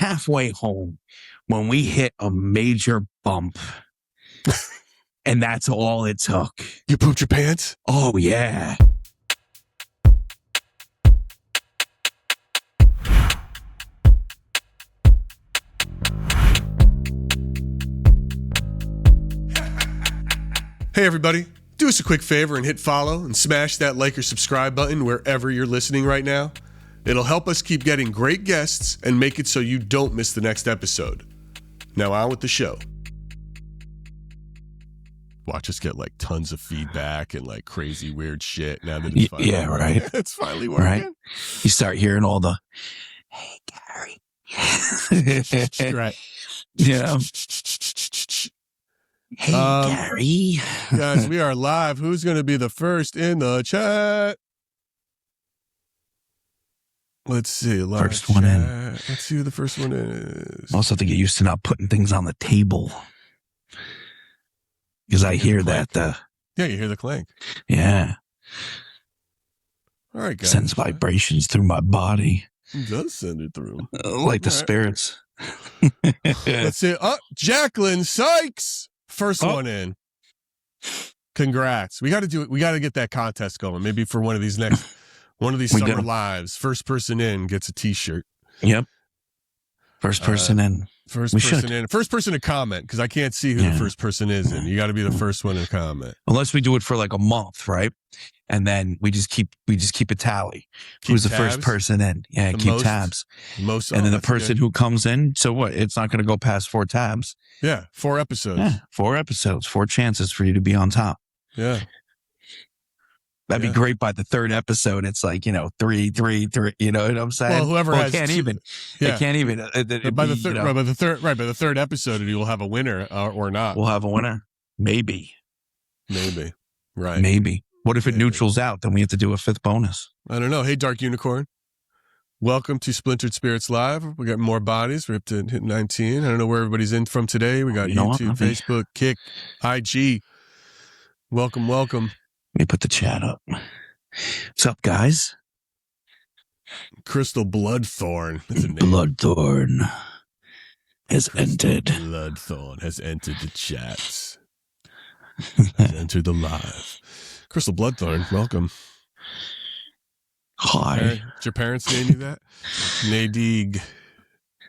halfway home when we hit a major bump. And that's all it took. You pooped your pants? Oh, yeah. Hey, everybody. Do us a quick favor and hit follow and smash that like or subscribe button wherever you're listening right now. It'll help us keep getting great guests and make it so you don't miss the next episode. Now on with the show. Watch us get like tons of feedback and like crazy weird shit now that it's finally right. It's finally working. Right. You start hearing all the, hey, Gary. Right. Yeah. Hey, Gary. Guys, we are live. Who's going to be the first in the chat? Let's see. First one in. Let's see who the first one is. Also have to get used to not putting things on the table. Because I hear that. Yeah, you hear the clank. Yeah. All right, guys. Sends vibrations through my body. It does send it through. Like the spirits. Let's see. Oh, Jacqueline Sykes. First one in. Congrats. We got to do it. We got to get that contest going. Maybe for one of these summer lives. First person in gets a t-shirt. Yep. First person in. First person to comment, because I can't see who the first person is in. You got to be the first one to comment. Unless we do it for like a month, right? And then we just keep a tally. Who's the first person in? Yeah, keep tabs. And then the person who comes in, so what? It's not going to go past 4 tabs. Yeah, 4 episodes. Yeah, 4 episodes, 4 chances for you to be on top. Yeah. That'd be great by the 3rd episode. It's like, 3, 3, 3. You know what I'm saying? Well, whoever has can't even. Yeah. It can't even. By the 3rd episode, you'll have a winner or not. We'll have a winner. Maybe. Right. Maybe. What if it neutrals out? Then we have to do a 5th bonus. I don't know. Hey, Dark Unicorn. Welcome to Splintered Spirits Live. We got more bodies. We're up to hit 19. I don't know where everybody's in from today. We got YouTube, Facebook, Kick, IG. Welcome. Let me put the chat up. What's up, guys? Crystal Bloodthorn. That's a name. Bloodthorn has entered. Bloodthorn has entered the chat. Has entered the live. Crystal Bloodthorn, welcome. Hi. Did your parents name you that? Nadig.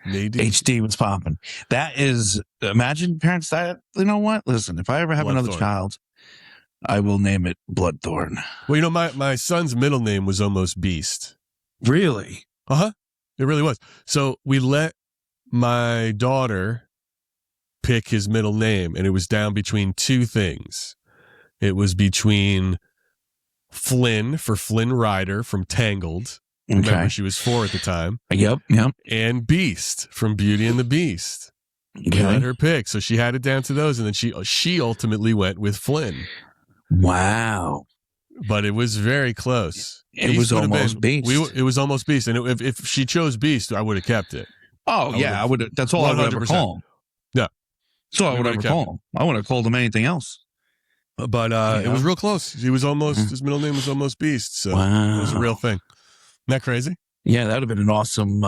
HD was popping. That is, imagine parents that, you know what? Listen, if I ever have another child, I will name it Bloodthorn. Well, my son's middle name was almost Beast. Really? Uh-huh. It really was. So we let my daughter pick his middle name, and it was down between 2 things. It was between Flynn for Flynn Rider from Tangled. Okay. Remember, she was 4 at the time. Yep. And Beast from Beauty and the Beast. Okay. Let her pick. So she had it down to those, and then she ultimately went with Flynn. Wow. But it was very close. It was almost Beast. It was almost Beast. And if she chose Beast, I would have kept it. Oh, I would. That's all 100%. I would ever call him. Yeah. That's all I would ever call him. I wouldn't have called him anything else. But it was real close. His middle name was almost Beast. So it was a real thing. Isn't that crazy? Yeah, that would have been an awesome...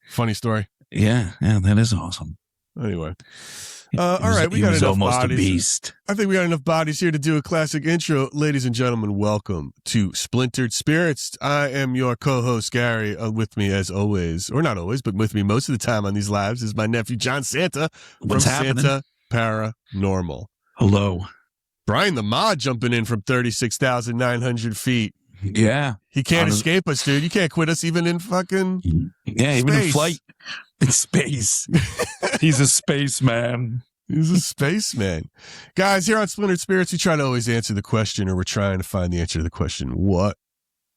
funny story. Yeah, that is awesome. Anyway. All right, we got enough almost bodies. A beast. I think we got enough bodies here to do a classic intro. Ladies and gentlemen, welcome to Splintered Spirits. I am your co-host, Gary. With me as always, or not always, but with me most of the time on these lives is my nephew, John Santa, from Santa Paranormal. Hello. Brian the Mod jumping in from 36,900 feet. Yeah. He can't escape us, dude. You can't quit us even in fucking even in flight. In space. He's a spaceman. He's a spaceman. Guys, here on Splintered Spirits, we try to always answer the question, or we're trying to find the answer to the question, what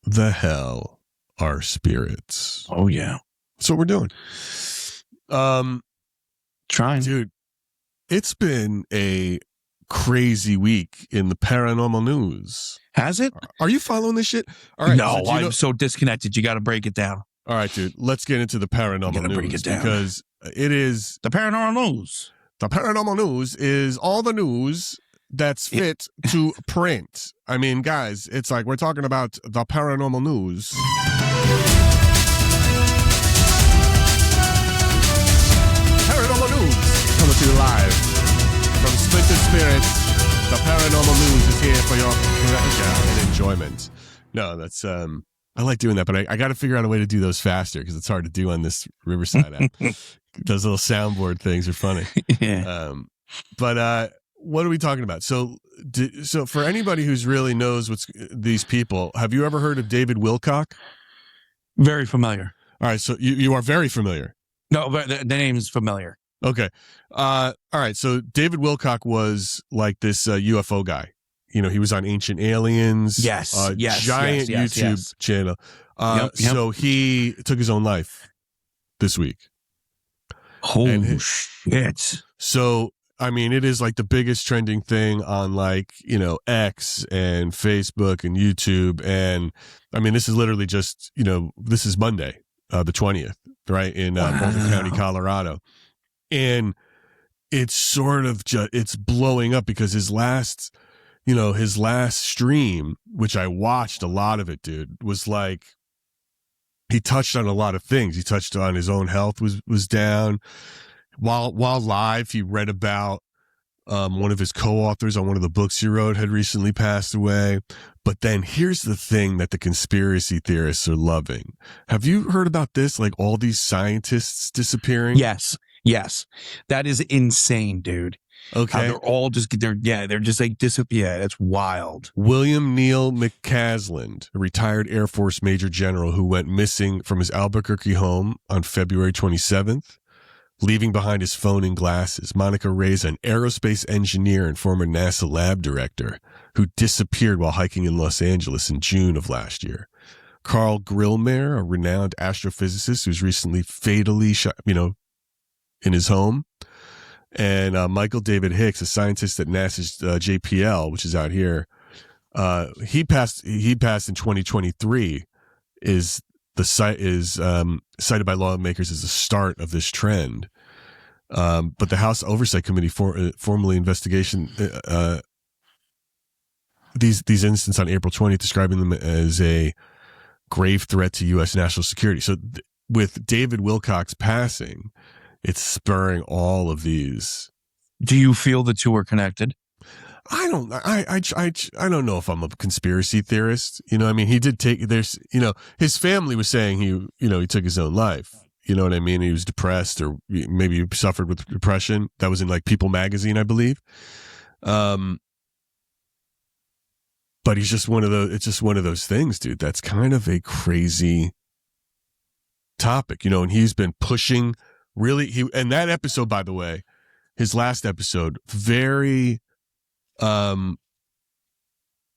the hell are spirits? Oh, yeah. That's what we're doing. Trying. Dude, it's been a crazy week in the paranormal news. Has it? Are you following this shit? All right. No, I'm so disconnected. You got to break it down. All right, dude. Let's get into the paranormal news. Break it down. Because it is... The paranormal news. The paranormal news is all the news that's fit to print. I mean, guys, it's like we're talking about the paranormal news. is here for your pleasure and enjoyment. No, that's I like doing that, but I got to figure out a way to do those faster because it's hard to do on this Riverside app. Those little soundboard things are funny. Yeah. But what are we talking about? So for anybody who's really knows what's these people, have you ever heard of David Wilcock? Very familiar. All right, so you are very familiar. No, but the name is familiar. Okay. All right, so David Wilcock was like this UFO guy. You know, he was on Ancient Aliens. Yes. Giant YouTube channel. Yep. So he took his own life this week. Holy shit. So, I mean, it is like the biggest trending thing on like, you know, X and Facebook and YouTube. And I mean, this is literally just, you know, this is Monday, the 20th, right? In Boulder County, Colorado. And it's sort of it's blowing up because his last stream, which I watched a lot of it, dude, was like, he touched on a lot of things. He touched on his own health was down. While live, he read about one of his co-authors on one of the books he wrote had recently passed away. But then here's the thing that the conspiracy theorists are loving. Have you heard about this? Like all these scientists disappearing? Yes. That is insane, dude. Okay. How they're all just, they're just like disappear. That's wild. William Neal McCasland, a retired Air Force Major General who went missing from his Albuquerque home on February 27th, leaving behind his phone and glasses. Monica Reyes, an aerospace engineer and former NASA lab director, who disappeared while hiking in Los Angeles in June of last year. Carl Grillmeyer, a renowned astrophysicist who's recently fatally shot, in his home. And Michael David Hicks, a scientist at NASA's JPL, which is out here, he passed in 2023. Cited by lawmakers as the start of this trend. But the House Oversight Committee formally investigation these incidents on April 20th, describing them as a grave threat to U.S. national security. So with David Wilcock's passing, it's spurring all of these. Do you feel the two are connected? I don't know if I'm a conspiracy theorist. You know, I mean, he did take, his family was saying he took his own life. You know what I mean? He was depressed or maybe he suffered with depression. That was in like People magazine, I believe. But he's just it's just one of those things, dude. That's kind of a crazy topic, and he's been pushing and that episode, by the way, his last episode, very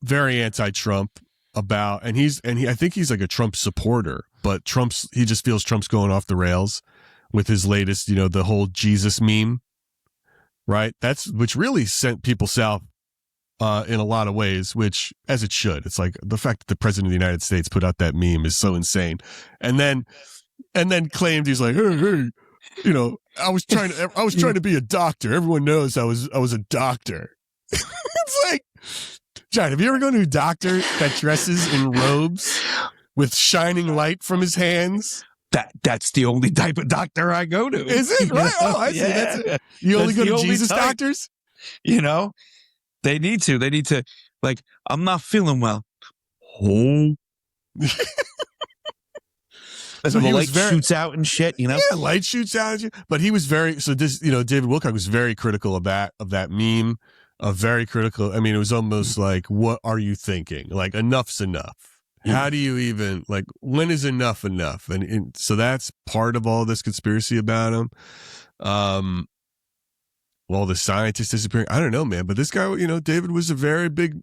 anti-Trump I think he's like a Trump supporter, but he just feels Trump's going off the rails with his latest, the whole Jesus meme, right? Which really sent people south in a lot of ways, which as it should. It's like the fact that the president of the United States put out that meme is so insane. And then claimed he's like, hey, I was trying to be a doctor. Everyone knows I was a doctor. It's like, John, have you ever gone to a doctor that dresses in robes with shining light from his hands? That's the only type of doctor I go to. Is it? Right? Oh, I see. Yeah. You only go to Jesus doctors? They need to, like, I'm not feeling well. Oh. So the light shoots out and shit, Yeah, light shoots out. But he was David Wilcock was very critical of that meme. Very critical. I mean, it was almost like, what are you thinking? Like, enough's enough. How do you even, like, when is enough enough? And so that's part of all this conspiracy about him. Well, the scientists disappearing. I don't know, man. But this guy, David was a very big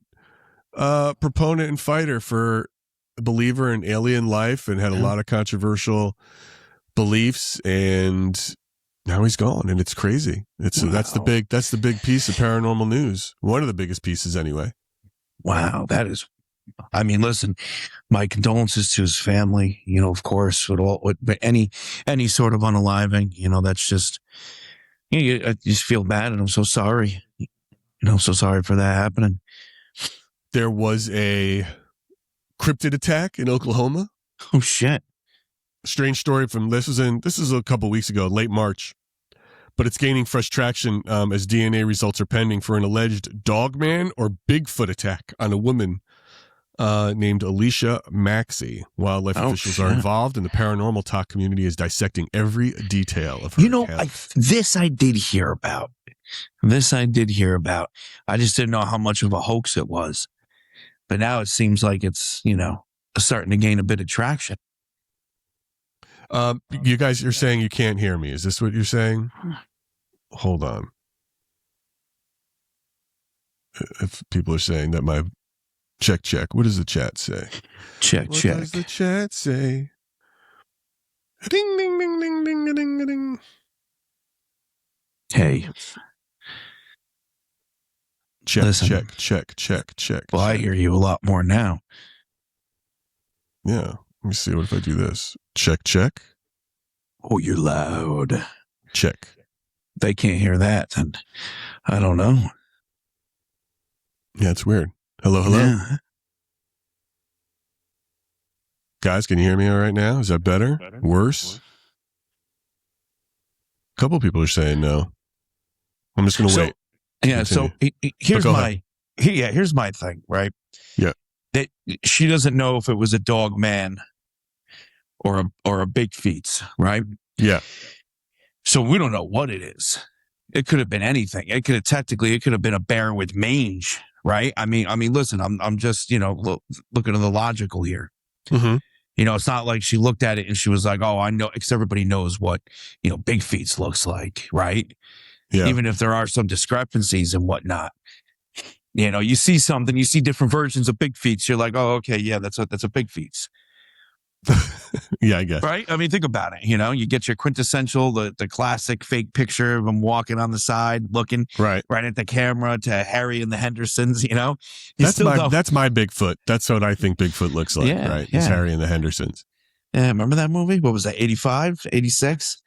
proponent and fighter for a believer in alien life and had a lot of controversial beliefs. And now he's gone, and it's crazy. That's the big piece of paranormal news. One of the biggest pieces, anyway. Wow, that is. I mean, listen, my condolences to his family. Of course, with any sort of unaliving. That's just. I just feel bad, and I'm so sorry. I'm so sorry for that happening. There was a cryptid attack in Oklahoma. Oh shit! Strange story from this is a couple weeks ago, late March. but it's gaining fresh traction as DNA results are pending for an alleged Dogman or Bigfoot attack on a woman named Alicia Maxey. Wildlife officials are involved, and the paranormal talk community is dissecting every detail of her account. This I did hear about. I just didn't know how much of a hoax it was. But now it seems like it's, starting to gain a bit of traction. You guys are saying you can't hear me. Is this what you're saying? Hold on. If people are saying that my check. What does the chat say? Check. What does the chat say? Ding, ding, ding, ding, ding, ding, ding. Hey. Check. Well, I hear you a lot more now. Yeah. Let me see. What if I do this? Check. Oh, you're loud. Check. They can't hear that, and I don't know. Yeah, it's weird. Hello? Yeah. Guys, can you hear me all right now? Is that better? Worse? A couple people are saying no. I'm just going to wait. Yeah, Continue. so here's my thing, right? Yeah. That she doesn't know if it was a dog man or a big feet, right? Yeah. So we don't know what it is. It could have been anything. It could have been a bear with mange, right? I mean, listen, I'm just, looking at the logical here. Mm-hmm. It's not like she looked at it and she was like, oh, I know, because everybody knows what, big feet looks like, right? Yeah. Even if there are some discrepancies and whatnot. You see something, you see different versions of big feet. You're like, oh, okay, yeah, that's a big feet. Yeah, I guess. Right? I mean, think about it. You get your quintessential, the classic fake picture of him walking on the side, looking right at the camera to Harry and the Hendersons, That's my Bigfoot. That's what I think Bigfoot looks like, right? Yeah. It's Harry and the Hendersons. Yeah, remember that movie? What was that, 85, 86?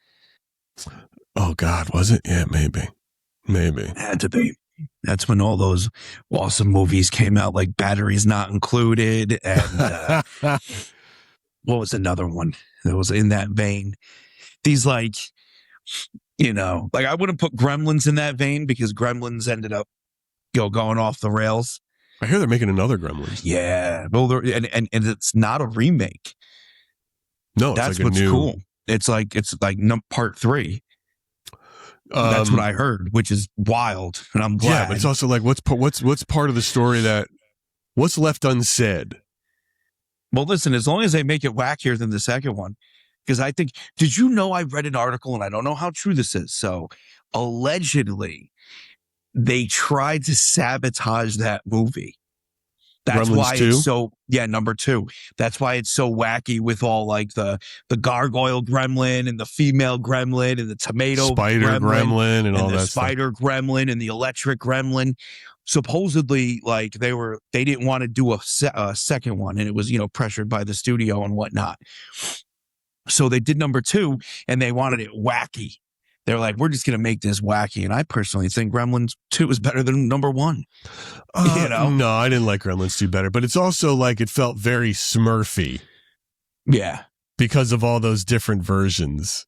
Oh, God, was it? Yeah, maybe. Had to be. That's when all those awesome movies came out, like Batteries Not Included, and what was another one that was in that vein? These I wouldn't put Gremlins in that vein because Gremlins ended up going off the rails. I hear they're making another Gremlins. Yeah, well, and it's not a remake. No, that's like what's cool. It's like part 3. That's what I heard, which is wild, and I'm glad. Yeah, but it's also like what's part of the story what's left unsaid. Well, listen, as long as they make it wackier than the second one, because did you know I read an article, and I don't know how true this is. So allegedly, they tried to sabotage that movie. That's Gremlins why 2? It's so, number 2. That's why it's so wacky with all like the gargoyle gremlin and the female gremlin and the tomato spider gremlin and all the that spider stuff. gremlin and the electric gremlin. Supposedly, like they didn't want to do a second one, and it was pressured by the studio and whatnot. So they did number 2, and they wanted it wacky. They're like, we're just going to make this wacky. And I personally think Gremlins 2 is better than number 1. No, I didn't like Gremlins 2 better, but it's also like it felt very Smurfy. Yeah. Because of all those different versions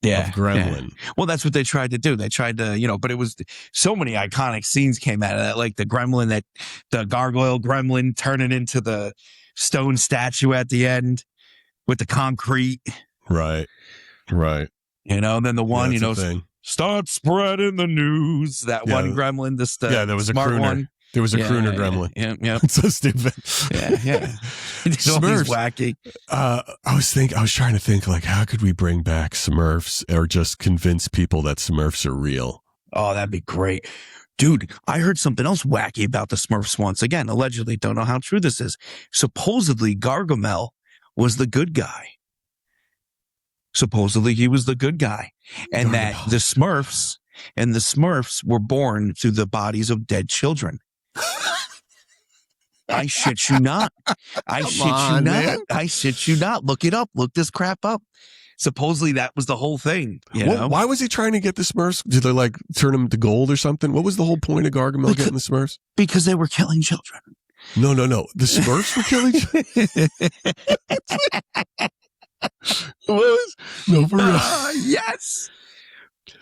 of Gremlin. Yeah. Well, that's what they tried to do. They tried to, but it was so many iconic scenes came out of that, like the gremlin, the gargoyle gremlin turning into the stone statue at the end with the concrete. Right. And then the one, start spreading the news. That one gremlin, there was a crooner. One. There was a crooner gremlin. Yeah. It's so stupid. Yeah. Smurfs. Wacky. I was trying to think, like, how could we bring back Smurfs or just convince people that Smurfs are real? Oh, that'd be great. Dude, I heard something else wacky about the Smurfs once. Again, allegedly, don't know how true this is. Supposedly, Gargamel was the good guy. Supposedly he was the good guy, and that the Smurfs were born through the bodies of dead children. I shit you not. I shit you not. Look it up. Look this crap up. Supposedly that was the whole thing. Why was he trying to get the Smurfs? Did they like turn them to gold or something? What was the whole point of Gargamel getting the Smurfs? Because they were killing children. No. The Smurfs were killing children? What was? No, for real. Yes.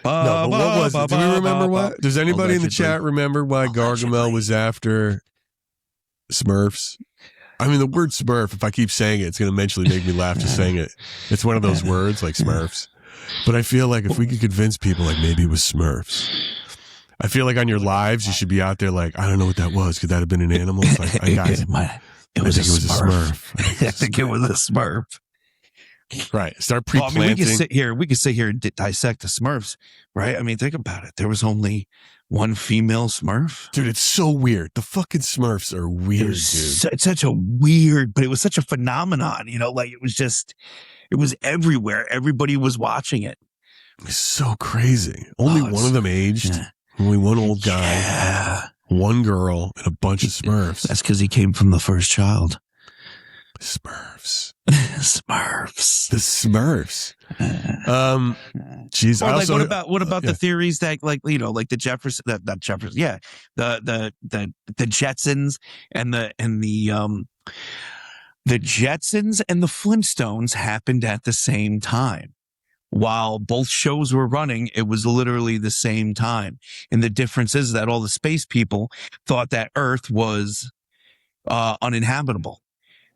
No, but what was it? Do we remember what? Does anybody in the chat remember why Gargamel was after Smurfs? I mean, the word Smurf, if I keep saying it, it's going to eventually make me laugh just saying it. It's one of those words like Smurfs. But I feel like if we could convince people like maybe it was Smurfs. I feel like on your lives, you should be out there like, I don't know what that was. Could that have been an animal? It's like, it was a Smurf. I think it was a Smurf. Right. Start pre-planting. We could sit here and dissect the Smurfs, right? I mean, think about it. There was only one female Smurf. Dude, it's so weird. The fucking Smurfs are weird, dude. It's such a weird, but it was such a phenomenon, like it was everywhere. Everybody was watching it. It's so crazy. Only one of them aged. Yeah. Only one old guy, one girl, and a bunch of Smurfs. That's because he came from the first child. Smurfs. Smurfs. The Smurfs. Geez, what about the theories that like the Jefferson, not Jefferson, the Jetsons and the Jetsons and the Flintstones happened at the same time. While both shows were running, it was literally the same time. And the difference is that all the space people thought that Earth was uninhabitable.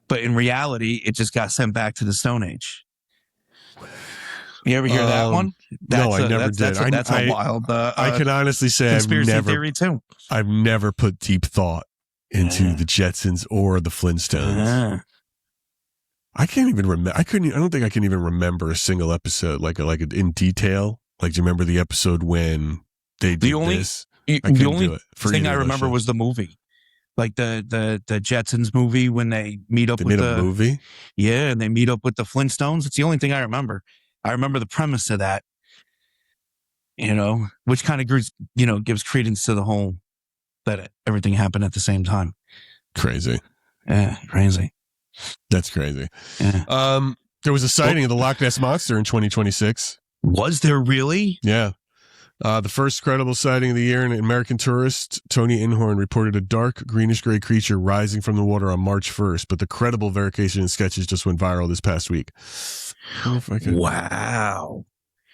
But in reality, it just got sent back to the Stone Age. You ever hear that one? I never did. That's a wild. I can honestly say conspiracy theory too. I've never put deep thought into the Jetsons or the Flintstones. I can't even remember. I don't think I can even remember a single episode like in detail. Like, do you remember the episode when they did this? The only thing I remember was the movie. Like the Jetsons movie when they meet up with the movie. Yeah, and they meet up with the Flintstones. It's the only thing I remember. I remember the premise of that. Which kind of gives credence to the whole that everything happened at the same time. Crazy. Yeah, crazy. That's crazy. Yeah. There was a sighting of the Loch Ness Monster in 2026. Was there really? Yeah. The first credible sighting of the year, an American tourist, Tony Inhorn, reported a dark greenish-gray creature rising from the water on March 1st, but the credible verification and sketches just went viral this past week. Wow.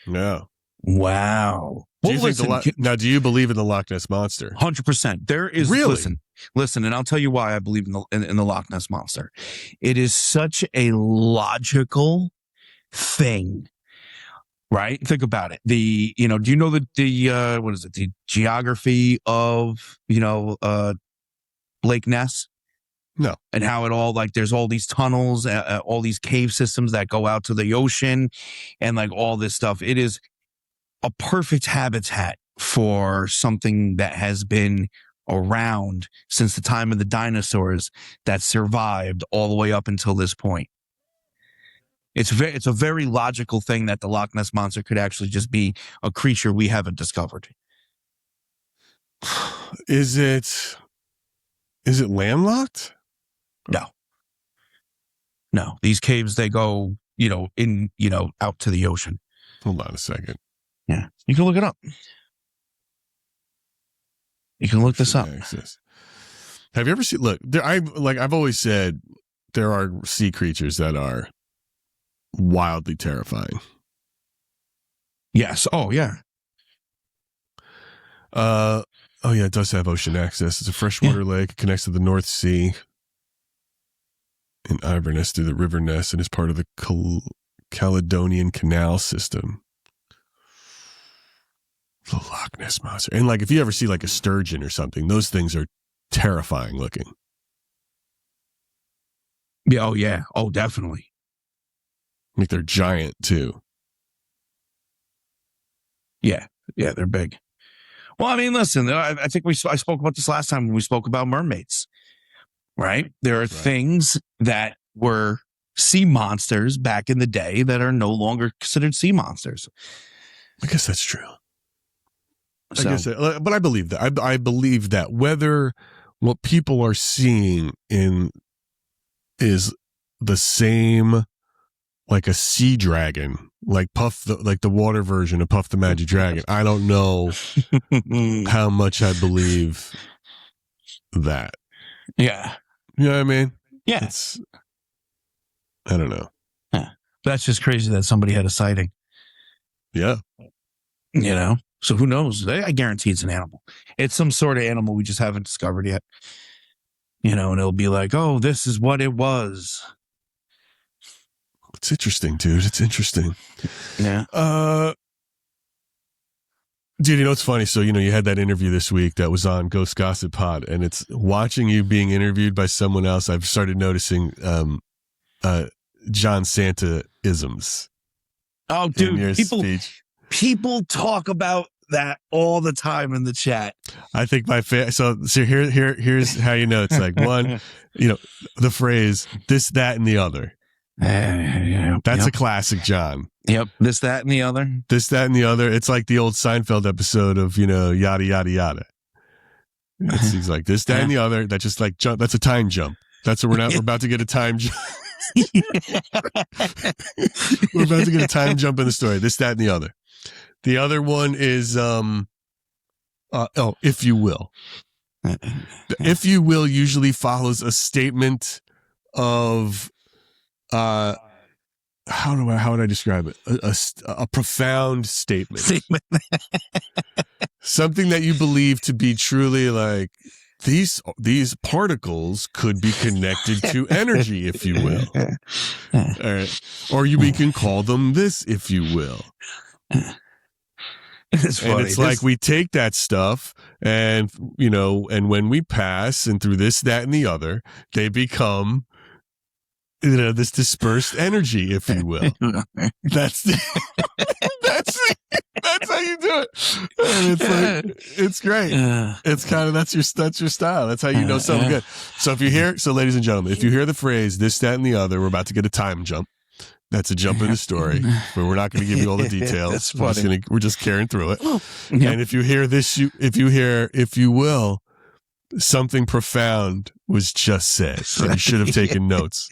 Yeah. Wow. Do you believe in the Loch Ness Monster? 100%. There is really. Listen, and I'll tell you why I believe in the Loch Ness Monster. It is such a logical thing, right? Think about it. Do you know what is it? The geography of Lake Ness? No. And how it all there's all these tunnels, all these cave systems that go out to the ocean, and all this stuff. It is a perfect habitat for something that has been around since the time of the dinosaurs that survived all the way up until this point. It's a very logical thing that the Loch Ness Monster could actually just be a creature we haven't discovered. Is it landlocked? No. These caves, they go, out to the ocean. Hold on a second. Yeah. You can look it up. You can look this up. Have you ever seen, look, I've always said there are sea creatures that are wildly terrifying. Yes. Oh, yeah. It does have ocean access. It's a freshwater lake. It connects to the North Sea in Inverness through the River Ness and is part of the Caledonian Canal system. The Loch Ness Monster. And if you ever see a sturgeon or something, those things are terrifying looking. Yeah. Oh, yeah. Oh, definitely. They're giant too. Yeah. Yeah, they're big. Well, I mean, listen, I think I spoke about this last time when we spoke about mermaids, right? There are things that were sea monsters back in the day that are no longer considered sea monsters. I guess that's true. But I believe that. I believe that whether what people are seeing is the same, like a sea dragon, like the water version of Puff the Magic Dragon. I don't know how much I believe that. Yeah. You know what I mean? Yeah. I don't know. Yeah. That's just crazy that somebody had a sighting. Yeah. So who knows? I guarantee it's an animal. It's some sort of animal we just haven't discovered yet. And it'll be like, oh, this is what it was. It's interesting, dude. It's interesting. Yeah. Dude, it's funny. So, you had that interview this week that was on Ghost Gossip Pod, and it's watching you being interviewed by someone else. I've started noticing John Santa-isms. Oh, dude, people talk about that all the time in the chat. I think so here's how it's like one, the phrase "this, that, and the other." That's a classic, John. Yep. This, that, and the other. This, that, and the other. It's like the old Seinfeld episode of, yada, yada, yada. He's like, this, that, and the other. That's just like, that's a time jump. That's what we're about to get a time jump. We're about to get a time jump in the story. This, that, and the other. The other one is, if you will. If you will usually follows a statement of, how would I describe it? A profound statement. Something that you believe to be truly like these particles could be connected to energy, if you will. All right. Or we can call them this, if you will. It's funny. And it's like we take that stuff and and when we pass and through this, that, and the other, they become this dispersed energy, if you will. That's how you do it. And it's like, it's great. It's kind of, that's your style. That's how you know something good. So ladies and gentlemen, if you hear the phrase, this, that, and the other, we're about to get a time jump. That's a jump in the story, but we're not going to give you all the details. We're just carrying through it. Yep. And if you hear this, if you will, something profound was just said. So you should have taken notes,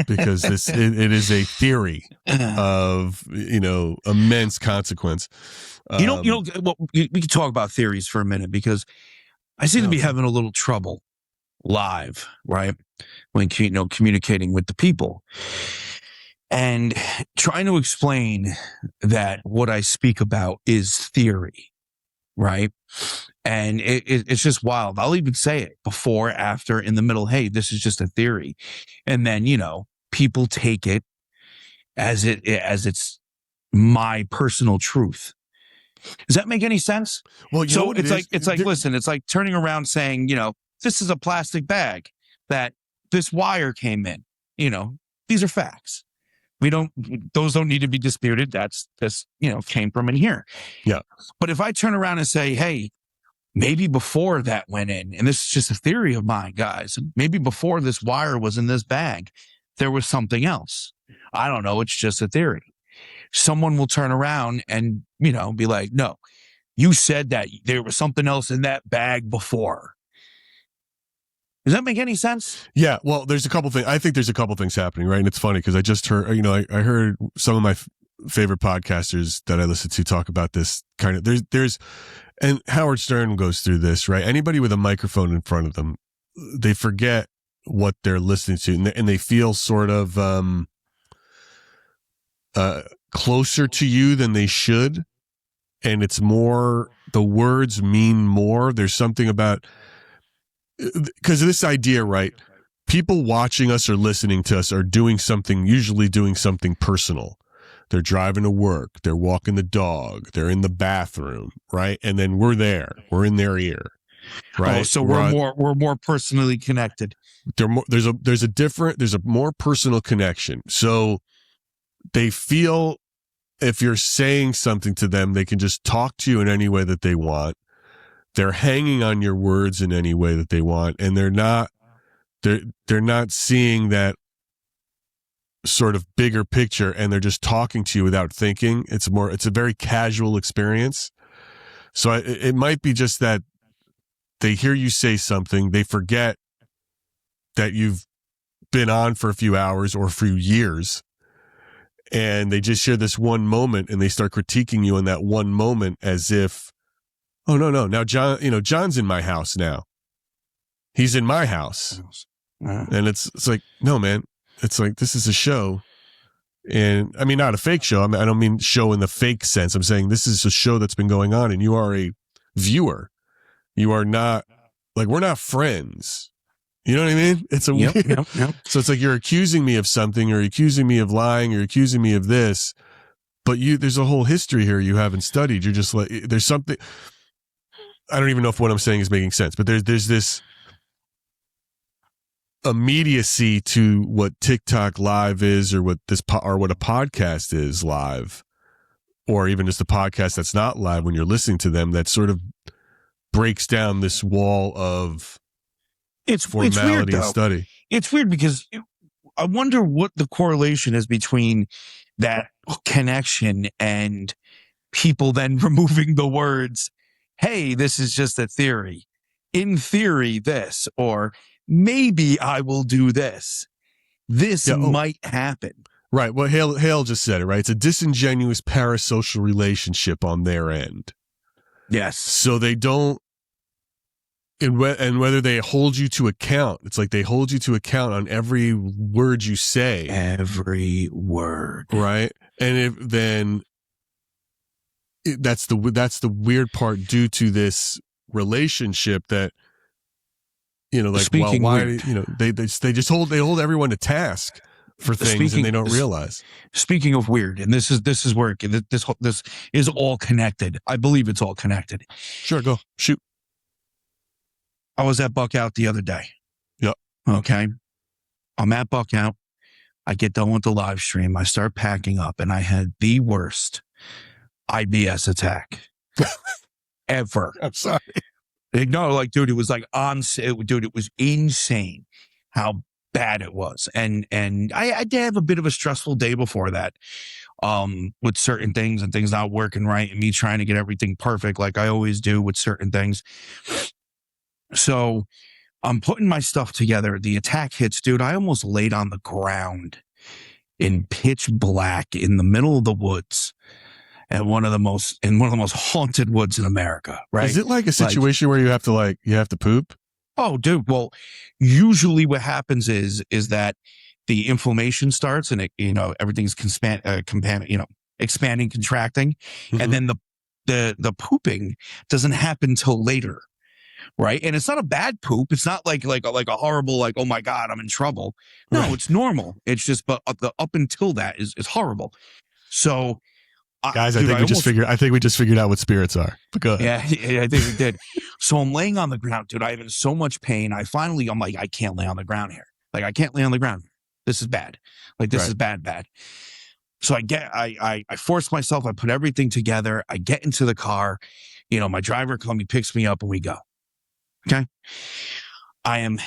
because it is a theory of immense consequence. We can talk about theories for a minute, because I seem to be having a little trouble live, right, when communicating with the people and trying to explain that what I speak about is theory, right? And it's just wild. I'll even say it before, after, in the middle. Hey, this is just a theory. And then, people take it as it's my personal truth. Does that make any sense? Well, it's like, listen, it's like turning around saying, this is a plastic bag that this wire came in. These are facts. Those don't need to be disputed. This came from in here. Yeah. But if I turn around and say, hey, maybe before that went in, and this is just a theory of mine, guys, maybe before this wire was in this bag, there was something else. I don't know. It's just a theory. Someone will turn around and, be like, no, you said that there was something else in that bag before. Does that make any sense? Yeah. Well, there's a couple things. I think there's a couple things happening, right? And it's funny because I just heard, I heard some of my favorite podcasters that I listen to talk about this kind of, and Howard Stern goes through this, right? Anybody with a microphone in front of them, they forget what they're listening to, and they feel sort of closer to you than they should. And it's more, the words mean more. There's something about, because of this idea, right? People watching us or listening to us are usually doing something personal. They're driving to work. They're walking the dog. They're in the bathroom, right? And then we're there. We're in their ear, right? Oh, so we're more personally connected. There's a more personal connection. So they feel if you're saying something to them, they can just talk to you in any way that they want. They're hanging on your words in any way that they want, and they're not seeing that sort of bigger picture, and they're just talking to you without thinking. It's a very casual experience. So it might be just that they hear you say something, they forget that you've been on for a few hours or a few years, and they just share this one moment, and they start critiquing you in that one moment as if, oh, no, now John's in my house now. He's in my house. And it's like, no, man, it's like, this is a show. And I mean, not a fake show. I don't mean show in the fake sense. I'm saying this is a show that's been going on and you are a viewer. You are not, like, we're not friends. You know what I mean? It's a weird. Yep. So it's like you're accusing me of something, or accusing me of lying, or accusing me of this, but there's a whole history here you haven't studied. You're just like, there's something. I don't even know if what I'm saying is making sense, but there's this immediacy to what TikTok live is, or what what a podcast is live, or even just a podcast that's not live when you're listening to them, that sort of breaks down this wall of formality it's weird, and study. It's weird because I wonder what the correlation is between that connection and people then removing the words, hey, this is just a theory. In theory, this, or maybe I will do this. This might happen. Right. Well, Hale just said it, right? It's a disingenuous parasocial relationship on their end. Yes. So they don't, and whether they hold you to account, it's like they hold you to account on every word you say. Every word. Right. And that's the weird part due to this relationship that, like, they just hold everyone to task for things and they don't realize. Speaking of weird, and this is where this is all connected. I believe it's all connected. Sure, go shoot. I was at Buckout the other day. Yep. Okay. I'm at Buckout. I get done with the live stream. I start packing up, and I had the worst IBS attack ever. I'm sorry. No, like, dude, it was like dude, it was insane how bad it was. And I did have a bit of a stressful day before that, with certain things and things not working right, and me trying to get everything perfect like I always do with certain things. So I'm putting my stuff together. The attack hits, dude. I almost laid on the ground in pitch black in the middle of the woods at one of the most haunted woods in America. Right? Is it like a situation where you have to poop? Oh, dude. Well, usually what happens is that the inflammation starts and everything's expanding, contracting, and then the pooping doesn't happen till later. Right. And it's not a bad poop. It's not like a horrible, like, oh my God, I'm in trouble. No, right. It's normal. It's just, but the up until that is horrible. So guys, I think we just figured out what spirits are. But go ahead. Yeah, I think we did. So I'm laying on the ground, dude. I'm in so much pain. I'm like, I can't lay on the ground here. Like, I can't lay on the ground. This is bad. Like, this is bad. So I force myself. I put everything together. I get into the car. My driver comes, he picks me up, and we go. Okay. I am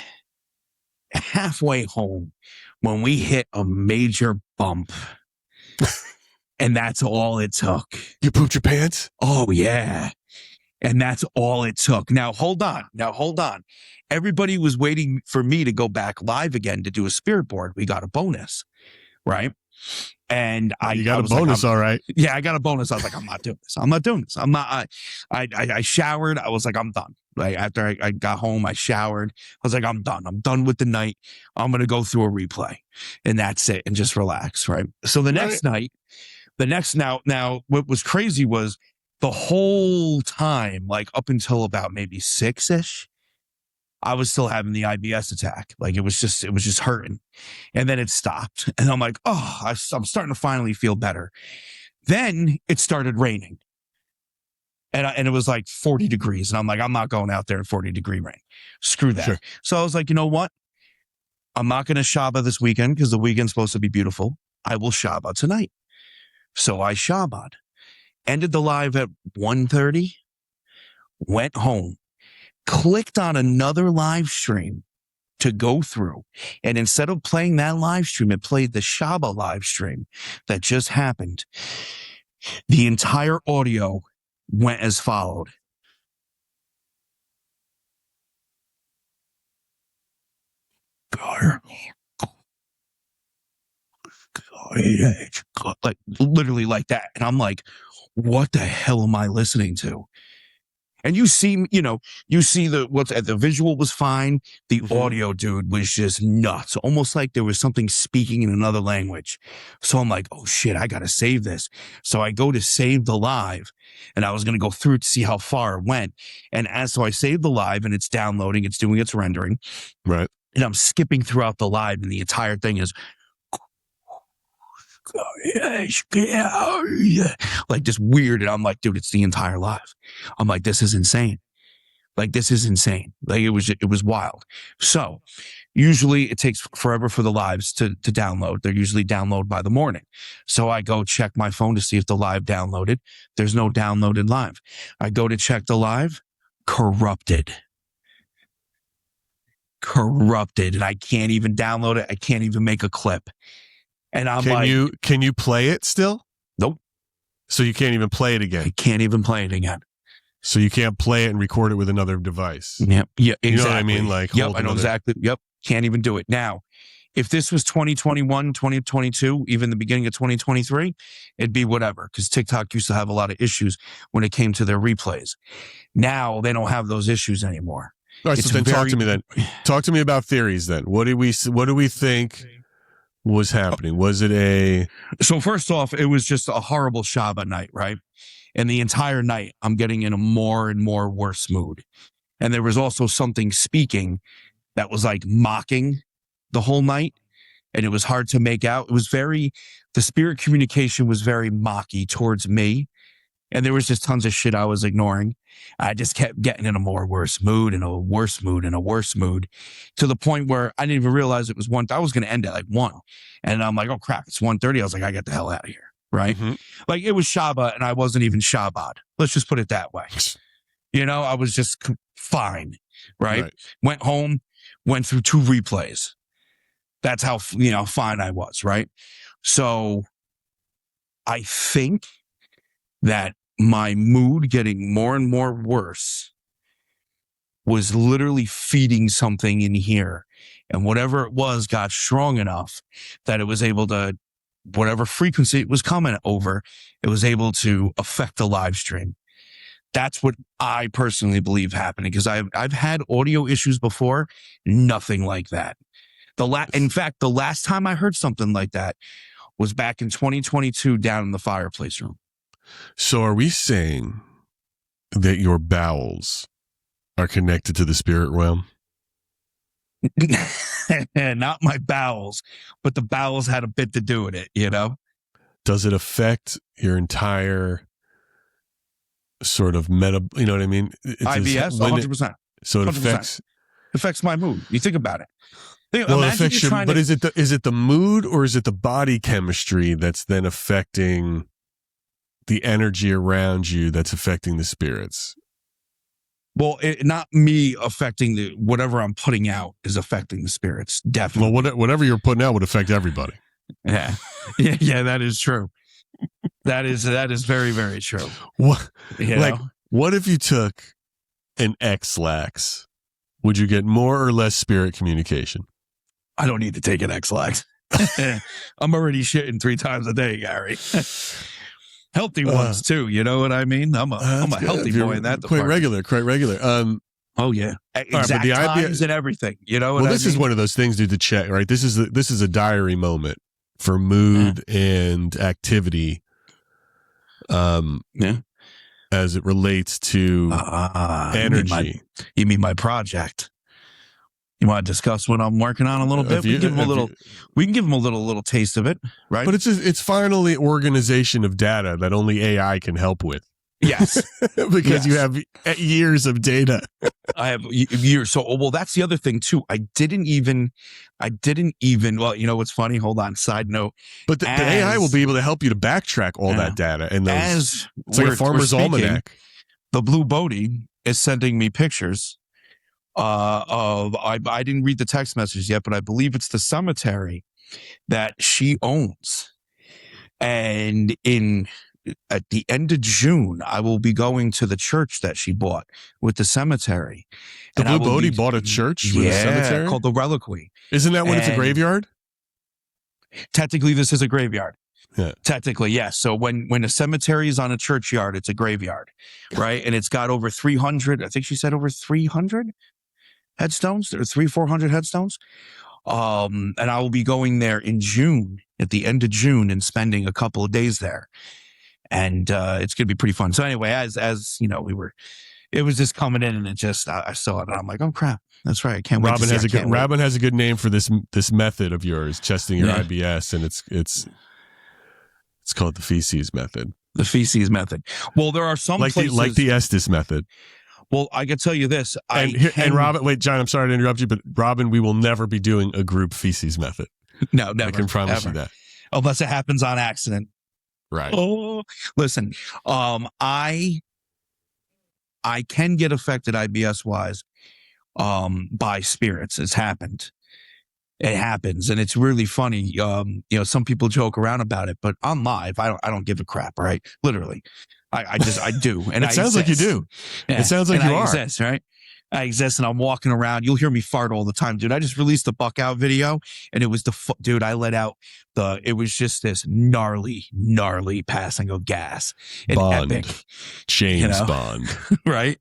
halfway home when we hit a major bump. And that's all it took. You pooped your pants? Oh, yeah. And that's all it took. Now, hold on. Everybody was waiting for me to go back live again to do a spirit board. We got a bonus, right? And you got a bonus, all right. Yeah, I got a bonus. I was like, I'm not doing this. I showered. I was like, I'm done. Like, after I got home, I showered. I was like, I'm done. I'm done with the night. I'm going to go through a replay, and that's it, and just relax, right? So the next night, now what was crazy was the whole time, like up until about maybe 6-ish, I was still having the IBS attack. Like, it was just hurting. And then it stopped. And I'm like, oh, I'm starting to finally feel better. Then it started raining. And it was like 40 degrees. And I'm like, I'm not going out there in 40-degree rain. Screw that. Sure. So I was like, you know what? I'm not going to Shabbat this weekend because the weekend's supposed to be beautiful. I will Shabbat tonight. So I Shabbat. Ended the live at 1:30. Went home. Clicked on another live stream to go through. And instead of playing that live stream, it played the Shabbat live stream that just happened. The entire audio went as followed. Like, literally like that. And I'm like, what the hell am I listening to? And you see the visual was fine. The audio, dude, was just nuts. Almost like there was something speaking in another language. So I'm like, oh shit, I got to save this. So I go to save the live, and I was going to go through to see how far it went. And so I saved the live, and it's downloading, it's doing its rendering. Right. And I'm skipping throughout the live, and the entire thing is like just weird. And I'm like, dude, it's the entire live. I'm like, this is insane. Like, this is insane. Like, it was wild. So usually it takes forever for the lives to download. They're usually download by the morning. So I go check my phone to see if the live downloaded. There's no downloaded live. I go to check the live, corrupted. And I can't even download it. I can't even make a clip. And I'm can you play it still? Nope. So you can't even play it again? I can't even play it again. So you can't play it and record it with another device? Yep. Yeah, exactly. You know what I mean? Like, yep, I know exactly. Yep. Can't even do it. Now, if this was 2021, 2022, even the beginning of 2023, it'd be whatever, because TikTok used to have a lot of issues when it came to their replays. Now they don't have those issues anymore. All right, so then talk to me then. Talk to me about theories then. What do we think was happening? Was it So first off, it was just a horrible Shabbat night, right? And the entire night, I'm getting in a more and more worse mood. And there was also something speaking that was like mocking the whole night. And it was hard to make out. It was the spirit communication was very mocky towards me. And there was just tons of shit I was ignoring. I just kept getting in a worse mood and a worse mood and a worse mood, to the point where I didn't even realize it was 1. I was going to end at like 1. And I'm like, oh crap, it's 1:30. I was like, I get the hell out of here. Right. Like, it was Shabbat and I wasn't even Shabbat. Let's just put it that way. I was just fine. Right. Went home, went through 2 replays. That's how, fine I was. Right. So I think that my mood getting more and more worse was literally feeding something in here. And whatever it was got strong enough that it was able to, whatever frequency it was coming over, it was able to affect the live stream. That's what I personally believe happening, because I've had audio issues before, nothing like that. In fact, the last time I heard something like that was back in 2022 down in the fireplace room. So are we saying that your bowels are connected to the spirit realm? Not my bowels, but the bowels had a bit to do with it, Does it affect your entire sort of meta, you know what I mean? IBS, 100%. So it 100%. Affects my mood. You think about it. Well, it affects your, but is it the mood, or is it the body chemistry that's then affecting the energy around you, that's affecting the spirits? Well, not me affecting whatever I'm putting out is affecting the spirits. Definitely. Well, whatever you're putting out would affect everybody. Yeah. Yeah, that is true. That is very, very true. What if you took an X-Lax? Would you get more or less spirit communication? I don't need to take an X-Lax. I'm already shitting 3 times a day, Gary. Healthy ones too, you know what I mean? I'm a healthy boy in that department. Quite regular. Oh yeah, exact times and everything. You know what I mean? Well, this is one of those things, dude, to check. Right, this is a diary moment for mood and activity. As it relates to energy. You mean my project? You want to discuss what I'm working on a little bit? We can give them a little taste of it, right? But it's finally organization of data that only AI can help with. Yes, because you have years of data. I have years. So, well, that's the other thing too. I didn't even. Well, you know what's funny? Hold on. Side note. But the AI will be able to help you to backtrack all that data. And those, it's like a farmer's almanac. The Blue Bodie is sending me pictures. I didn't read the text message yet, but I believe it's the cemetery that she owns. And at the end of June, I will be going to the church that she bought with the cemetery. The Blue Bodie bought a church with a cemetery? Called the Reliquary. Isn't that when it's a graveyard? Technically, this is a graveyard. Yeah. Technically, yes. So when a cemetery is on a churchyard, it's a graveyard, right? And it's got over 300, I think she said over 300 headstones, or 400 headstones. And I will be going there in June, at the end of June, and spending a couple of days there. And it's going to be pretty fun. So anyway, as you know, it was just coming in, and I saw it, and I'm like, oh crap, that's right. I can't wait. Robin has a good name for this method of yours, testing your IBS, and it's called the feces method. The feces method. Well, there are some places like the Estes method. Well, I can tell you this. And Robin, wait, John, I'm sorry to interrupt you, but Robin, we will never be doing a group feces method. No, never. I can promise you that. Unless it happens on accident. Right. Oh, listen, I can get affected IBS wise by spirits. It's happened. It happens, and it's really funny. Some people joke around about it, but on live, I don't give a crap. Right? Literally, I do. And it sounds like you do. Yeah. It sounds like you are. Exist, right? I exist, and I'm walking around. You'll hear me fart all the time, dude. I just released the Buck Out video, and it was dude. I let out it was just this gnarly passing of gas. And Bond. Epic. James Bond. Right?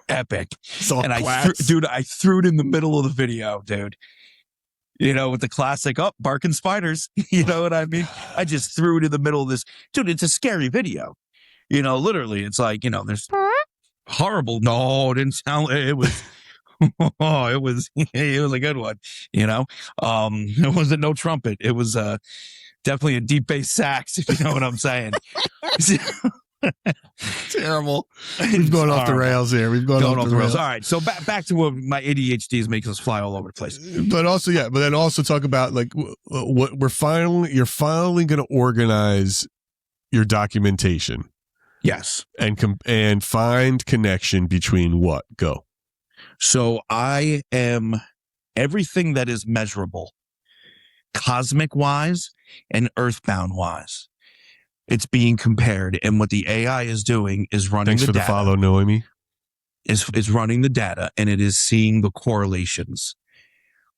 Epic. And I threw it in the middle of the video, dude. With the classic, barking spiders. You know what I mean? I just threw it in the middle of this. Dude, it's a scary video. Literally, it's like, there's horrible. No, it didn't sound, it was, it was a good one. It wasn't no trumpet. It was definitely a deep bass sax, if you know what I'm saying. Terrible. We've gone off the rails here. We've gone off the rails. All right. So back to what my ADHD makes us fly all over the place. But then also talk about like what you're finally going to organize your documentation. Yes. And find connection between what? Go. So I am everything that is measurable, cosmic wise and earthbound wise. It's being compared, and what the AI is doing is running Thanks the for data. The follow, Noemi. Is running the data, and it is seeing the correlations.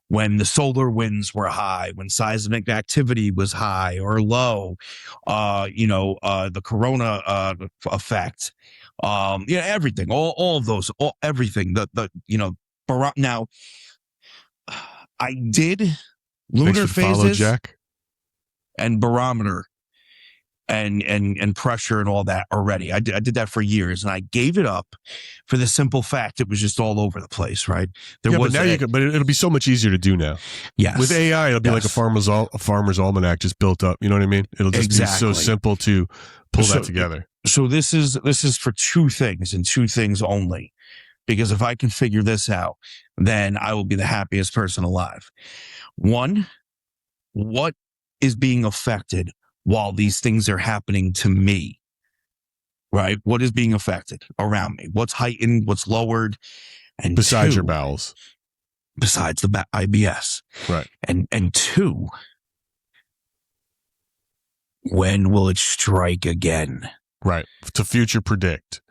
When the solar winds were high, when seismic activity was high or low, the corona effect, everything, all of those, everything. Now, I did lunar phases, follow, Jack, and barometer. And pressure and all that already. I did that for years, and I gave it up for the simple fact it was just all over the place, right? But it'll be so much easier to do now. Yes. With AI, it'll be like a farmer's almanac just built up. You know what I mean? It'll just be so simple to pull that together. So this is for two things and two things only. Because if I can figure this out, then I will be the happiest person alive. One, what is being affected while these things are happening to me, right? What is being affected around me? What's heightened? What's lowered? And besides your bowels, besides the IBS, right? And two, when will it strike again? Right, to future predict.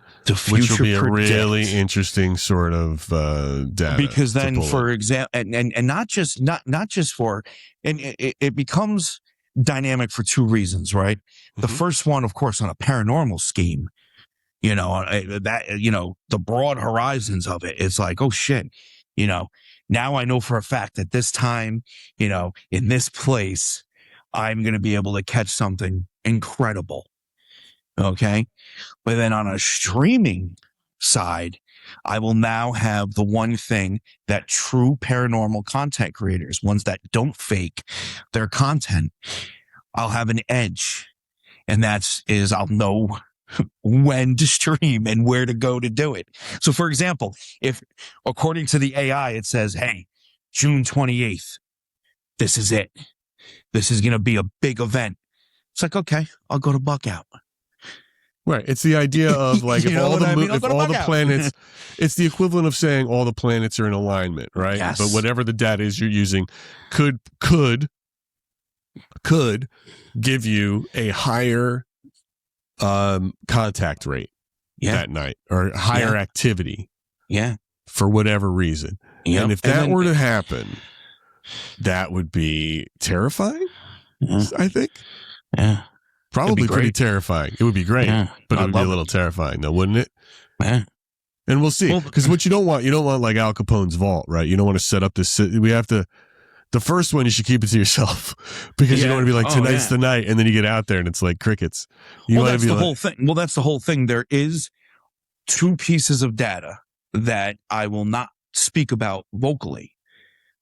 Which will be a really interesting sort of data. Because then, for example, and not just for, and it becomes dynamic for two reasons, right? The first one, of course, on a paranormal scheme, the broad horizons of it. It's like, oh shit, now I know for a fact that this time, in this place, I'm going to be able to catch something incredible. Okay. But then on a streaming side, I will now have the one thing that true paranormal content creators, ones that don't fake their content, I'll have an edge. And I'll know when to stream and where to go to do it. So for example, if according to the AI, it says, hey, June 28th, this is it. This is going to be a big event. It's like, okay, I'll go to Buck Out. Right. It's the idea of like if all the planets, it's the equivalent of saying all the planets are in alignment, right? Yes. But whatever the data is you're using could give you a higher contact rate that night or higher activity. Yeah. For whatever reason. Yep. And if that were to happen, that would be terrifying, I think. Yeah. Probably pretty terrifying. It would be great, but it would be a little terrifying, though, wouldn't it? Yeah. And we'll see. Because what you don't want like Al Capone's vault, right? You don't want to set up this. We have to. The first one, you should keep it to yourself because you don't want to be like, tonight's the night, and then you get out there and it's like crickets. That's the whole thing. Well, that's the whole thing. There is 2 pieces of data that I will not speak about vocally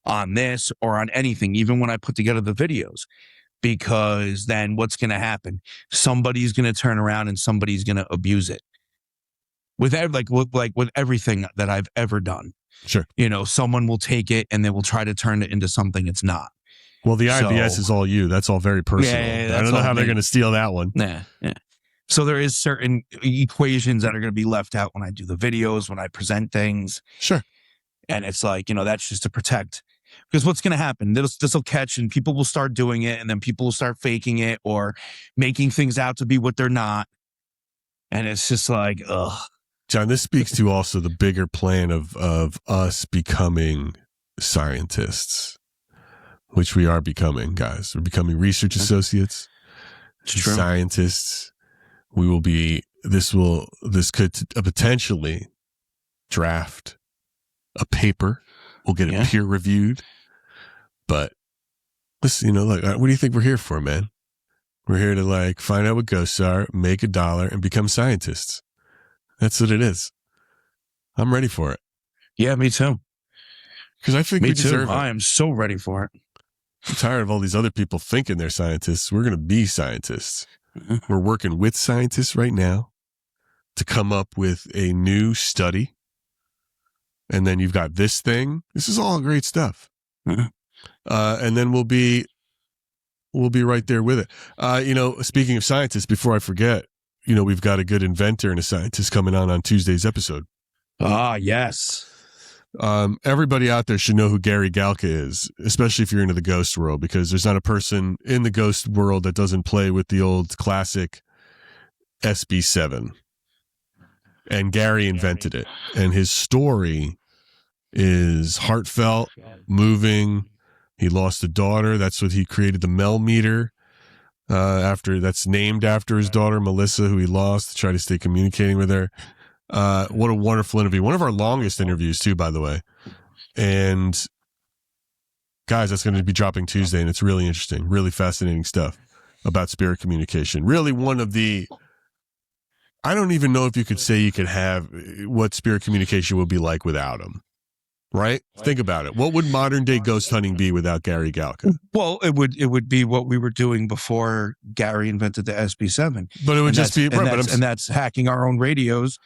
on this or on anything, even when I put together the videos, because then what's going to happen? Somebody's going to turn around and somebody's going to abuse it. With everything that I've ever done. Sure. Someone will take it and they will try to turn it into something it's not. Well, the IBS is all you. That's all very personal. I don't know how they're going to steal that one. Yeah. So there is certain equations that are going to be left out when I do the videos, when I present things. Sure. And it's like, that's just to protect. Because what's going to happen? This will catch and people will start doing it, and then people will start faking it or making things out to be what they're not. And it's just like, ugh. John, this speaks to also the bigger plan of us becoming scientists, which we are becoming, guys. We're becoming research associates, scientists. We will be. This could potentially draft a paper. We'll get it peer reviewed. But listen, what do you think we're here for, man? We're here to find out what ghosts are, make $1, and become scientists. That's what it is. I'm ready for it. Yeah, me too. Because I think we deserve it. I am so ready for it. I'm tired of all these other people thinking they're scientists. We're going to be scientists. We're working with scientists right now to come up with a new study. And then you've got this thing. This is all great stuff. And then we'll be right there with it. Speaking of scientists, before I forget, we've got a good inventor and a scientist coming on Tuesday's episode. Ah, yes. Everybody out there should know who Gary Galka is, especially if you're into the ghost world, because there's not a person in the ghost world that doesn't play with the old classic SB7. And Gary invented it. And his story is heartfelt, moving. He lost a daughter. That's what he created the Mel meter. That's named after his daughter, Melissa, who he lost, to try to stay communicating with her. What a wonderful interview. One of our longest interviews, too, by the way. And guys, that's going to be dropping Tuesday, and it's really interesting, really fascinating stuff about spirit communication. Really one of the, I don't even know if you could say you could have what spirit communication would be like without him. Right? Think about it. What would modern day ghost hunting be without Gary Galka? Well, it would be what we were doing before Gary invented the SB7. But it would just be, and that's hacking our own radios,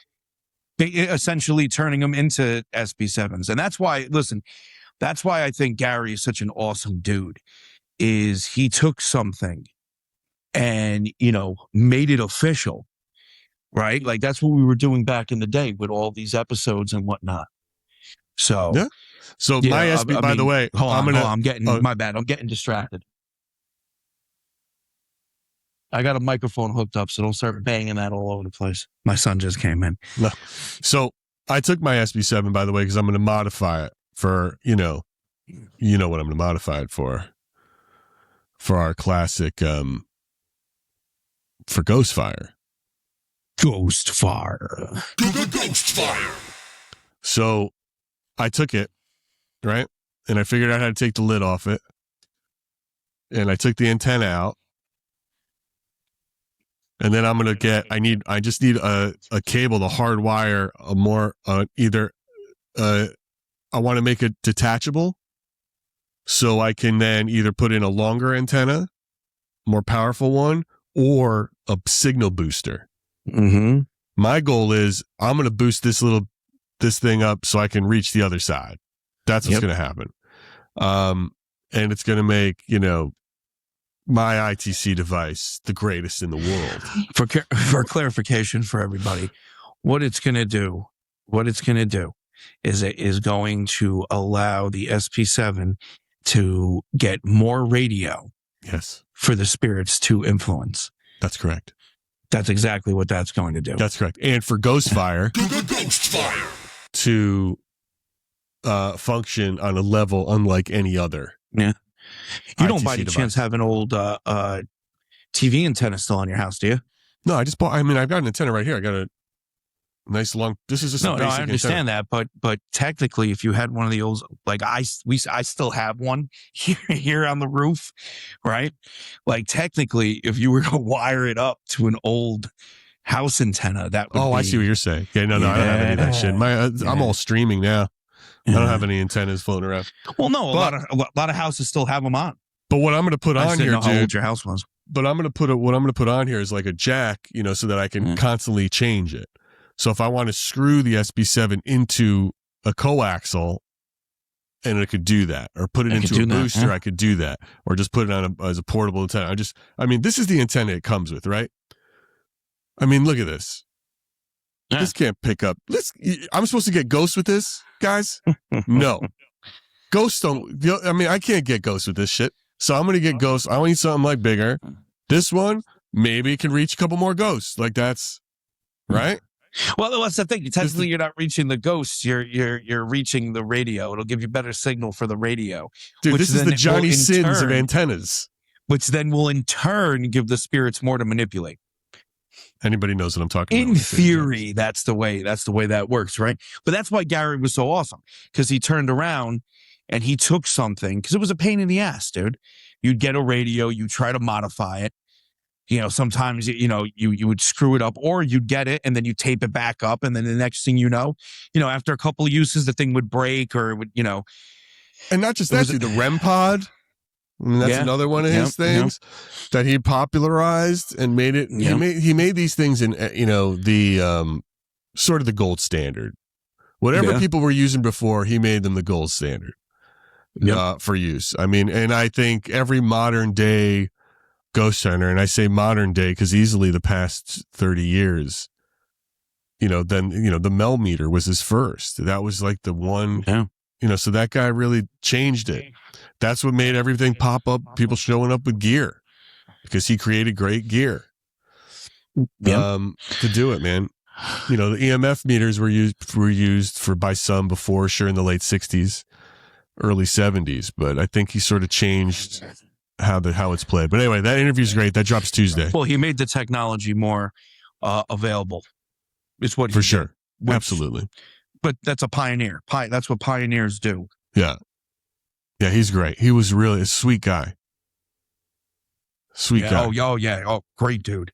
essentially turning them into SB7s. And that's why, that's why I think Gary is such an awesome dude, is he took something and, made it official, right? Like that's what we were doing back in the day with all these episodes and whatnot. So, yeah. So my SB, by the way, I'm getting distracted. I got a microphone hooked up, so don't start banging that all over the place. My son just came in. No. So I took my SB7, by the way, because I'm going to modify it for, what I'm going to modify it for our classic, for Ghost Fire. Ghost Fire. Ghost Fire. So I took it, right? And I figured out how to take the lid off it. And I took the antenna out. And then I'm going to I just need a cable to hardwire I want to make it detachable. So I can then either put in a longer antenna, more powerful one, or a signal booster. Mm-hmm. My goal is I'm going to boost this thing up so I can reach the other side. That's what's going to happen. And it's going to make, my ITC device the greatest in the world. For clarification for everybody, what it's going to do is it is going to allow the SP7 to get more radio. Yes. For the spirits to influence. That's correct. That's exactly what that's going to do. That's correct. And for Ghost Fire to function on a level unlike any other. Yeah. You don't ITC by any chance have an old TV antenna still on your house, do you? No, I just bought. I mean, I've got an antenna right here. I got a nice long. This is just no, a basic I understand antenna. that, but technically, if you had one of the old, like I still have one here on the roof, right? Like technically, if you were to wire it up to an old house antenna, that would be, I see what you're saying. Yeah, no, I don't have any of that shit. I'm all streaming now. I don't have any antennas floating around. Well, no, a lot of houses still have them on. But what I'm going to put on here, how old your house was. But what I'm going to put on here is like a jack, so that I can constantly change it. So if I want to screw the SB7 into a coaxial, and it could do that, or put it into a booster, I could do that, or just put it on as a portable antenna. This is the antenna it comes with, right? I mean, look at this. Yeah. This can't pick up. I'm supposed to get ghosts with this, guys? No. Ghosts don't. I can't get ghosts with this shit. So I'm going to get ghosts. I need something like bigger. This one, maybe it can reach a couple more ghosts. Like that's right. Well, that's the thing. Technically, you're not reaching the ghosts. You're reaching the radio. It'll give you better signal for the radio. Dude, this is the Johnny Sins of antennas. Which then will in turn give the spirits more to manipulate. Anybody knows what I'm talking about. In theory, that's the way that works, right? But that's why Gary was so awesome, because he turned around and he took something, because it was a pain in the ass, dude. You'd get a radio, you try to modify it. Sometimes, you would screw it up, or you'd get it and then you tape it back up. And then the next thing after a couple of uses, the thing would break, or it would, And not just that, the REM pod. That's another one of his things that he popularized and made it. He made these things in, the sort of the gold standard. Whatever people were using before, he made them the gold standard for use. And I think every modern day ghost hunter, and I say modern day because easily the past 30 years, the Mel meter was his first. That was like the one, so that guy really changed it. That's what made everything pop up, people showing up with gear, because he created great gear to do it, man. The EMF meters were used by some before, sure, in the late 60s, early 70s, but I think he sort of changed how it's played. But anyway, that interview's great. That drops Tuesday. Well, he made the technology more available. It's what he for sure. Did, absolutely. But that's a pioneer. That's what pioneers do. Yeah. Yeah, he's great. He was really a sweet guy. Sweet guy. Oh, yeah. Oh, great dude.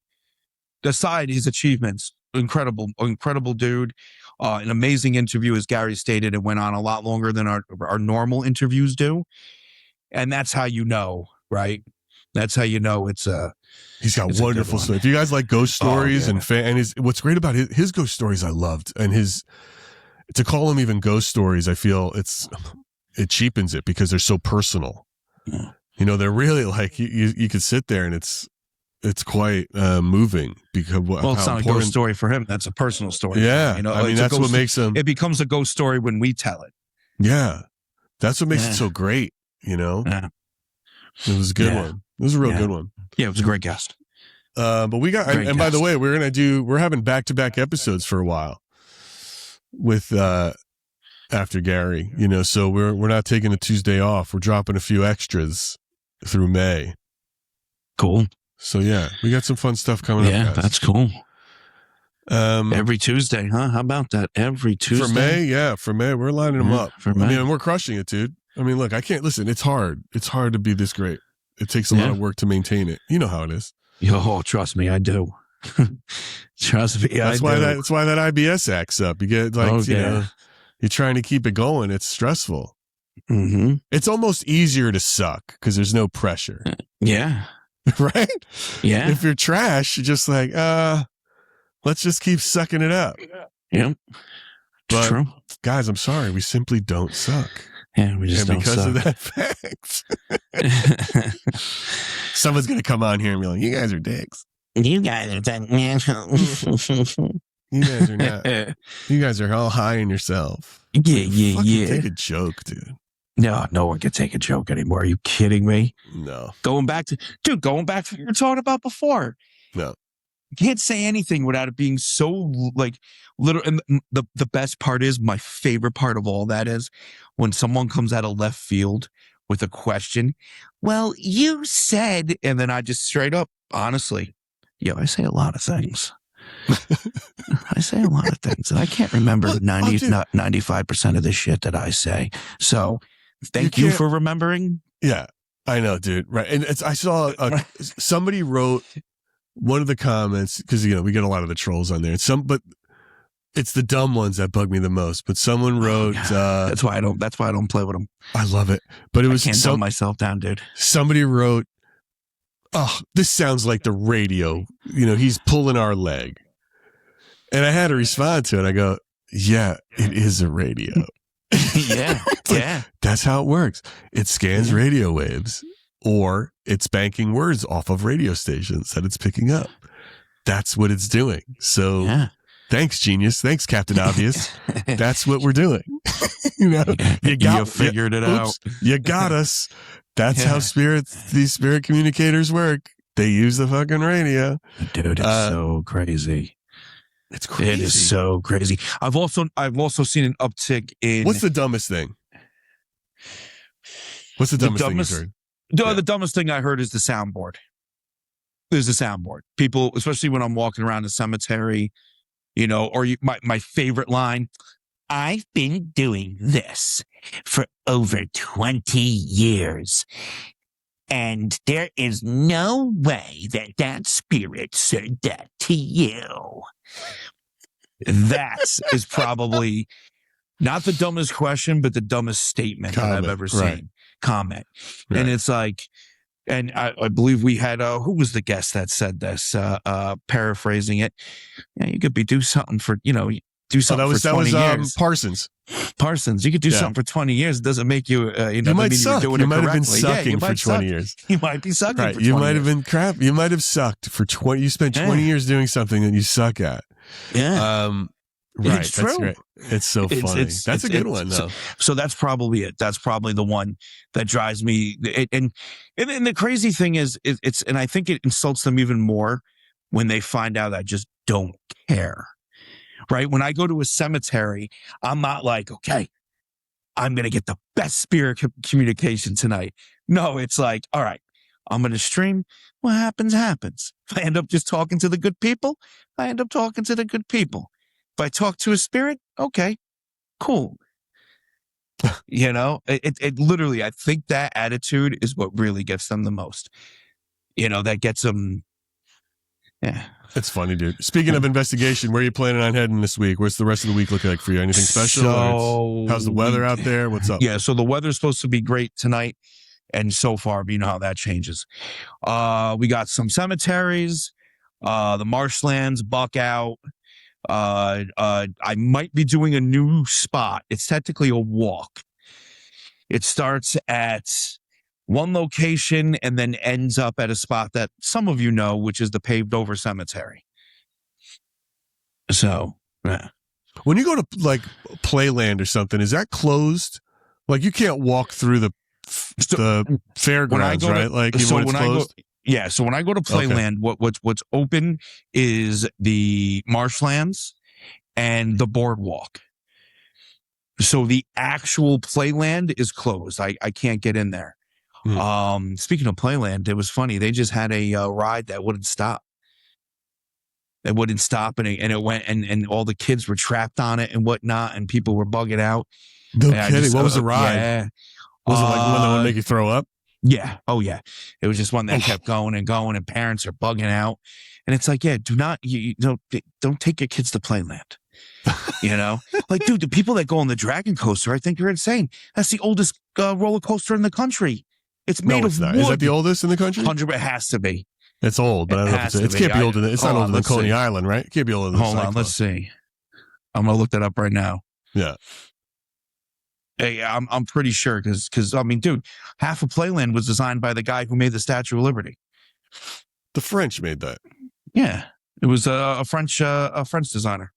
Aside his achievements, incredible dude. An amazing interview, as Gary stated. It went on a lot longer than our normal interviews do. And that's how you know, right? That's how you know it's a. He's got wonderful stories. If you guys like ghost stories and what's great about his ghost stories, I loved, and to call them even ghost stories, I feel it cheapens it because they're so personal. Yeah. They're really like you could sit there and it's quite moving because it's not a ghost story for him. That's a personal story. Yeah, that's what makes them. It becomes a ghost story when we tell it. Yeah, that's what makes it so great. Yeah. It was a good one. It was a real good one. Yeah, it was a great guest. But we got, and by the way, we're having back-to-back episodes for a while with after Gary. So we're not taking a Tuesday off. We're dropping a few extras through May. Cool. So yeah, we got some fun stuff coming up. Yeah, that's cool. Every Tuesday, huh? How about that? Every Tuesday for May, we're lining them up. And we're crushing it, dude. Look, I can't listen. It's hard. It's hard to be this great. It takes a lot of work to maintain it. You know how it is. Oh, trust me, I do. Trust me, that's why that IBS acts up. You get you're trying to keep it going. It's stressful. Mm-hmm. It's almost easier to suck because there's no pressure. Yeah. Right? Yeah. If you're trash, you're just like, let's just keep sucking it up. Yeah. But true. Guys, I'm sorry. We simply don't suck. Yeah, we just don't because suck. of that fact. Someone's going to come on here and be like, you guys are dicks. You guys are You guys are not. You guys are all high in yourself. Yeah. Take a joke, dude. No one can take a joke anymore. Are you kidding me? No. Going back to what you were talking about before. No. You can't say anything without it being so like little. And the best part is, my favorite part of all that is when someone comes out of left field with a question. Well, you said, and then I just straight up, honestly, I say a lot of things. I say a lot of things, and I can't remember 95% of the shit that I say. So thank you for remembering. Yeah, I know, dude. Right. And I saw somebody wrote one of the comments, because, we get a lot of the trolls on there. But it's the dumb ones that bug me the most. But someone wrote, that's why I don't play with them. I love it. But it was, I can't dumb myself down, dude. Somebody wrote, oh, this sounds like the radio. He's pulling our leg. And I had to respond to it. I go, yeah, it is a radio. Yeah. Yeah. That's how it works. It scans radio waves, or it's banking words off of radio stations that it's picking up. That's what it's doing. So thanks, genius. Thanks, Captain Obvious. That's what we're doing. You figured it out. You got us. That's how these spirit communicators work. They use the fucking radio. Dude, it's so crazy. It's crazy. It is so crazy. I've also seen an uptick in. What's the dumbest thing? What's the dumbest thing you've heard? The dumbest thing I heard is the soundboard. There's a soundboard. People, especially when I'm walking around the cemetery, or my favorite line, I've been doing this for over 20 years. And there is no way that spirit said that to you. That is probably not the dumbest question, but the dumbest statement that I've ever seen. Right. Comment. Right. And it's like, and I believe we had, who was the guest that said this? Paraphrasing it. Yeah, you could do something for, do something for 20 years. Parsons, you could do something for 20 years. It doesn't make you, you might suck. You might have been sucking for 20 years. You might be sucking for 20 years. You might have been crap. You might have sucked for 20. You spent 20 years doing something that you suck at. Yeah. Right. It's true. That's great. It's so funny. That's a good one, though. So that's probably it. That's probably the one that drives me. And the crazy thing is, and I think it insults them even more when they find out I just don't care. Right? When I go to a cemetery, I'm not like, okay, I'm going to get the best spirit communication tonight. No, it's like, all right, I'm going to stream. What happens, happens. If I end up just talking to the good people, I end up talking to the good people. If I talk to a spirit, okay, cool. It literally, I think that attitude is what really gets them the most. That gets them. Yeah. It's funny, dude. Speaking of investigation, where are you planning on heading this week? What's the rest of the week look like for you? Anything special? How's the weather out there? What's up? Yeah, so the weather's supposed to be great tonight. And so far, you know how that changes. We got some cemeteries, the marshlands, buck out. I might be doing a new spot. It's technically a walk. It starts at one location and then ends up at a spot that some of you know, which is the paved over cemetery. So, yeah. When you go to like Playland or something, is that closed? Like you can't walk through the fairgrounds, right? Like even when it's closed? So when I go to Playland, what's open is the marshlands and the boardwalk. So the actual Playland is closed. I can't get in there. Speaking of Playland, it was funny. They just had a ride that wouldn't stop. It wouldn't stop, and it went, and all the kids were trapped on it and whatnot, and people were bugging out. No kidding. What was the ride? Yeah. Was it like one that would make you throw up? Yeah. Oh, yeah. It was just one that kept going and going, and parents are bugging out. And it's like, do not, don't take your kids to Playland. Like, dude, the people that go on the Dragon Coaster, I think you're insane. That's the oldest roller coaster in the country. It's made of wood. Is that the oldest in the country? 100, it has to be. It's old, but I don't know if it can't be older than, it's not older than Coney Island, right? It can't be older than Hold on, let's see. I'm going to look that up right now. Yeah. Hey, I'm pretty sure because I mean, dude, half of Playland was designed by the guy who made the Statue of Liberty. The French made that. Yeah, it was a French designer.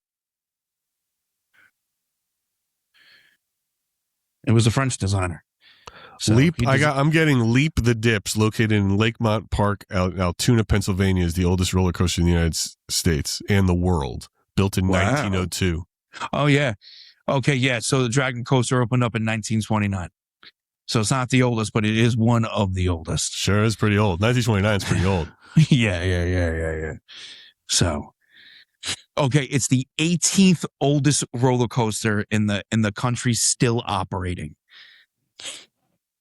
It was a French designer. So I'm getting Leap the Dips, located in Lakemont Park, Altoona, Pennsylvania, is the oldest roller coaster in the United States and the world, built in 1902. Oh yeah. Okay, yeah. So the Dragon Coaster opened up in 1929. So it's not the oldest, but it is one of the oldest. Sure is pretty old. 1929 is pretty old. Yeah. So, okay, it's the 18th oldest roller coaster in the country still operating.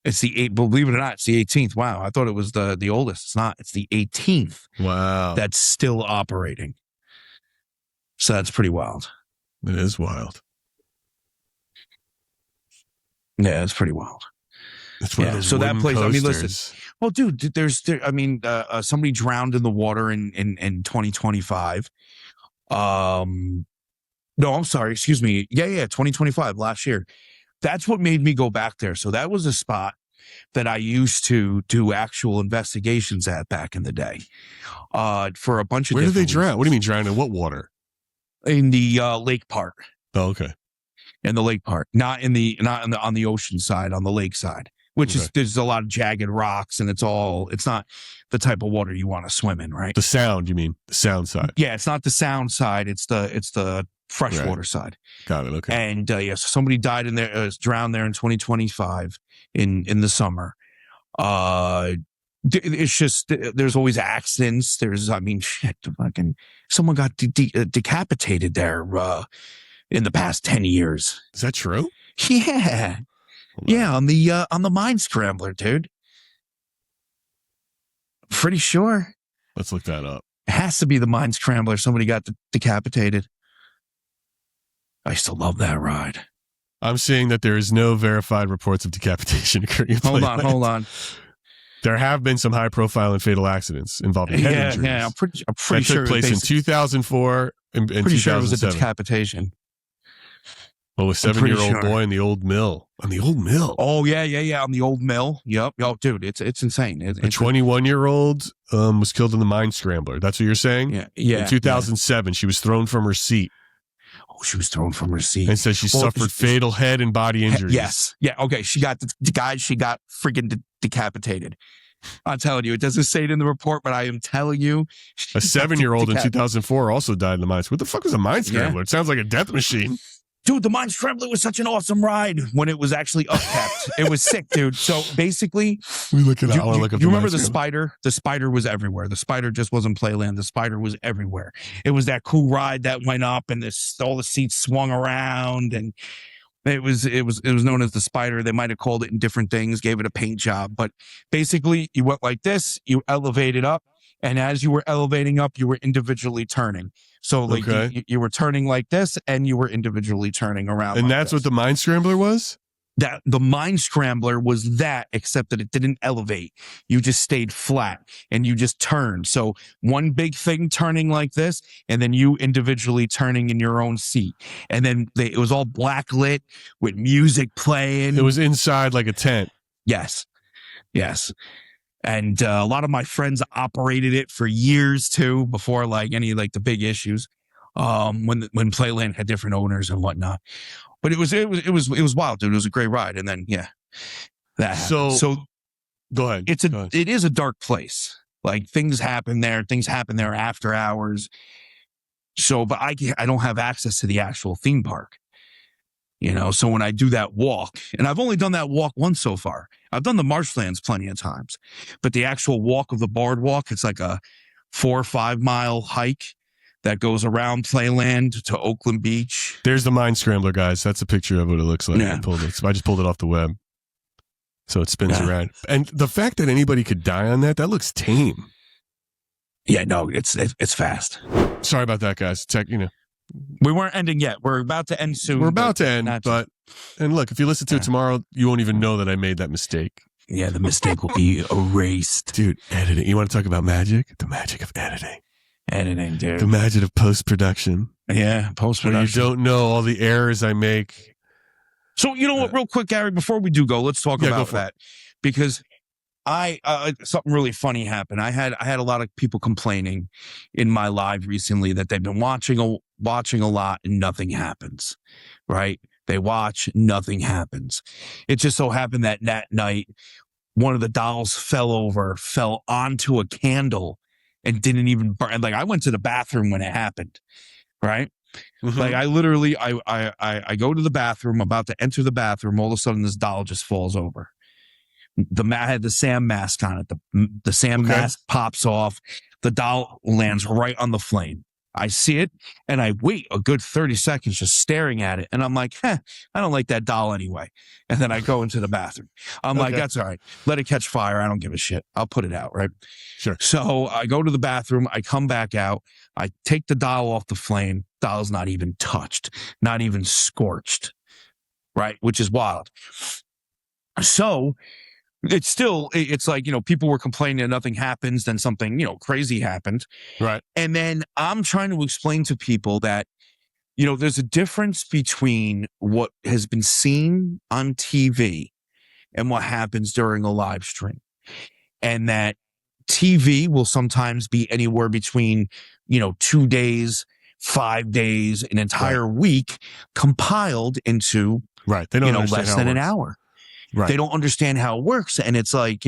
It's believe it or not, it's the 18th. Wow, I thought it was the oldest. It's not. It's the 18th. Wow. That's still operating. So that's pretty wild. It is wild. Yeah, it's pretty wild. It's one of those so that place, coasters. I mean, listen. Well, dude, somebody drowned in the water in 2025. No, I'm sorry. Excuse me. Yeah, 2025, last year. That's what made me go back there. So that was a spot that I used to do actual investigations at back in the day. For a bunch of Where did they drown? reasons. What do you mean drown in what water? In the lake part. Oh, okay. In the lake part, not on the ocean side, on the lake side, which is there's a lot of jagged rocks, and it's not the type of water you want to swim in, right? The sound, you mean the sound side? Yeah, it's not the sound side; it's the freshwater side. Got it. Okay. And so somebody died in there, drowned there in 2025 in the summer. It's just there's always accidents. Fucking someone got decapitated there in the past 10 years. Is that true? Yeah. Yeah, on the Mind Scrambler, dude. Pretty sure. Let's look that up. It has to be the Mind Scrambler. Somebody got decapitated. I used to love that ride. I'm seeing that there is no verified reports of decapitation occurring. Hold on. There have been some high-profile and fatal accidents involving head injuries. Yeah, I'm pretty that sure took place in 2004 and 2007. Sure it was a decapitation. Oh, a 7-year-old boy in the old mill. On the old mill. Oh, yeah. On the old mill. Yep. Oh, dude, it's insane. A 21-year-old was killed in the Mind Scrambler. That's what you're saying? Yeah. In 2007, she was thrown from her seat. Oh, she was thrown from her seat. And says she suffered fatal head and body injuries. Yes. Yeah. Okay. She got freaking decapitated. I'm telling you, it doesn't say it in the report, but I am telling you. A 7-year-old in 2004 also died in the Mind Scrambler. What the fuck was a Mind Scrambler? Yeah. It sounds like a death machine. Dude, the Mind Scrambler was such an awesome ride when it was actually upkept. It was sick, dude. So basically, we look at that. You remember the spider? The spider was everywhere. The spider just wasn't playland. The spider was everywhere. It was that cool ride that went up, and all the seats swung around, and it was known as the spider. They might have called it in different things, gave it a paint job, but basically, you went like this. You elevated up, and as you were elevating up, you were individually turning. So like you were turning like this, and you were individually turning around. And that's what the Mind Scrambler was? That the Mind Scrambler was that, except that it didn't elevate. You just stayed flat and you just turned. So one big thing turning like this, and then you individually turning in your own seat. And then it was all black lit with music playing. It was inside like a tent. Yes. And a lot of my friends operated it for years too, before like any like the big issues, when Playland had different owners and whatnot. But it was wild, dude. It was a great ride. And then that happened. So go ahead. It is a dark place. Like things happen there. Things happen there after hours. So, but I don't have access to the actual theme park. So when I do that walk, and I've only done that walk once so far. I've done the marshlands plenty of times, but the actual walk of the boardwalk, it's like a 4 or 5 mile hike that goes around Playland to Oakland Beach. There's the Mind Scrambler, guys. That's a picture of what it looks like. Yeah. I just pulled it off the web. So it spins around. And the fact that anybody could die on that looks tame. Yeah, no, it's fast. Sorry about that, guys. We weren't ending yet. We're about to end soon. We're about to end, and look, if you listen to it tomorrow, you won't even know that I made that mistake. Yeah, the mistake will be erased. Dude, editing. You want to talk about magic? The magic of editing. Editing, dude. The magic of post-production. Yeah, post-production. Where you don't know all the errors I make. So, you know what, real quick, Gary, before we do go, let's talk about that. Because something really funny happened. I had a lot of people complaining in my live recently that they've been watching a lot and nothing happens, right? They watch, nothing happens. It just so happened that night, one of the dolls fell onto a candle and didn't even burn. Like I went to the bathroom when it happened, right? Mm-hmm. Like I literally, I go to the bathroom, about to enter the bathroom. All of a sudden this doll just falls over. I had the Sam mask on it. The Sam mask pops off. The doll lands right on the flame. I see it, and I wait a good 30 seconds just staring at it. And I'm like, I don't like that doll anyway. And then I go into the bathroom. I'm like, that's all right. Let it catch fire. I don't give a shit. I'll put it out, right? Sure. So I go to the bathroom. I come back out. I take the doll off the flame. Doll's not even touched, not even scorched, right? Which is wild. So it's like, people were complaining that nothing happens, then something, crazy happened. Right. And then I'm trying to explain to people that, there's a difference between what has been seen on TV and what happens during a live stream. And that TV will sometimes be anywhere between, 2 days, 5 days, an entire week compiled into, they don't less than an hour. Right. They don't understand how it works. And it's like,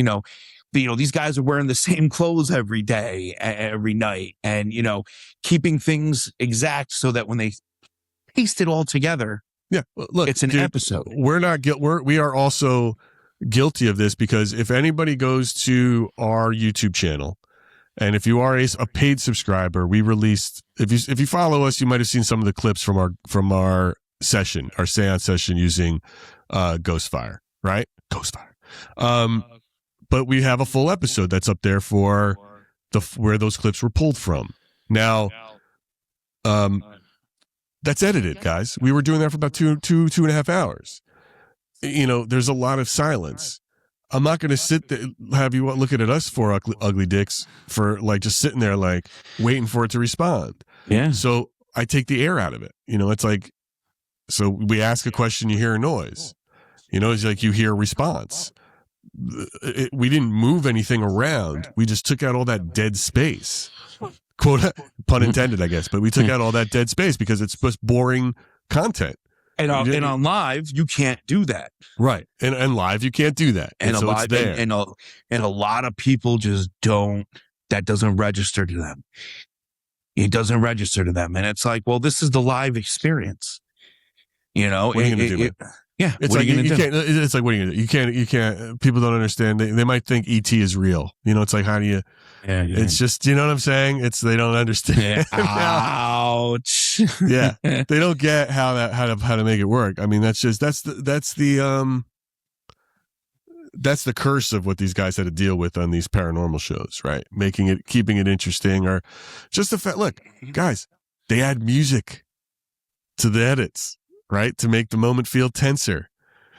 these guys are wearing the same clothes every day, every night, and, keeping things exact so that when they paste it all together, look, it's an episode. We are also guilty of this, because if anybody goes to our YouTube channel, and if you are a paid subscriber, we released, if you follow us, you might have seen some of the clips from our session, our seance session using Ghostfire. Right? Ghostfire. But we have a full episode that's up there for where those clips were pulled from. Now, that's edited, guys. We were doing that for about two and a half hours. There's a lot of silence. I'm not going to sit there, have you looking at us for ugly dicks for just sitting there waiting for it to respond. Yeah. So I take the air out of it. It's like, so we ask a question, you hear a noise. It's like you hear a response. We didn't move anything around. We just took out all that dead space. Quote, pun intended, I guess. But we took out all that dead space because it's just boring content. And on live, you can't do that. Right. And live, you can't do that. And so it's there. And a lot of people just don't, that doesn't register to them. It doesn't register to them. And it's like, well, this is the live experience. What are you going to do? Yeah, it's like you can't. It's like, what are you gonna do? You can't. People don't understand. They might think ET is real. It's like, how do you? Yeah. It's just, you know what I'm saying? They don't understand. Ouch. Yeah, they don't get how to make it work. I mean, that's the curse of what these guys had to deal with on these paranormal shows, right? Keeping it interesting, or just the fact. Look, guys, they add music to the edits. Right? To make the moment feel tenser.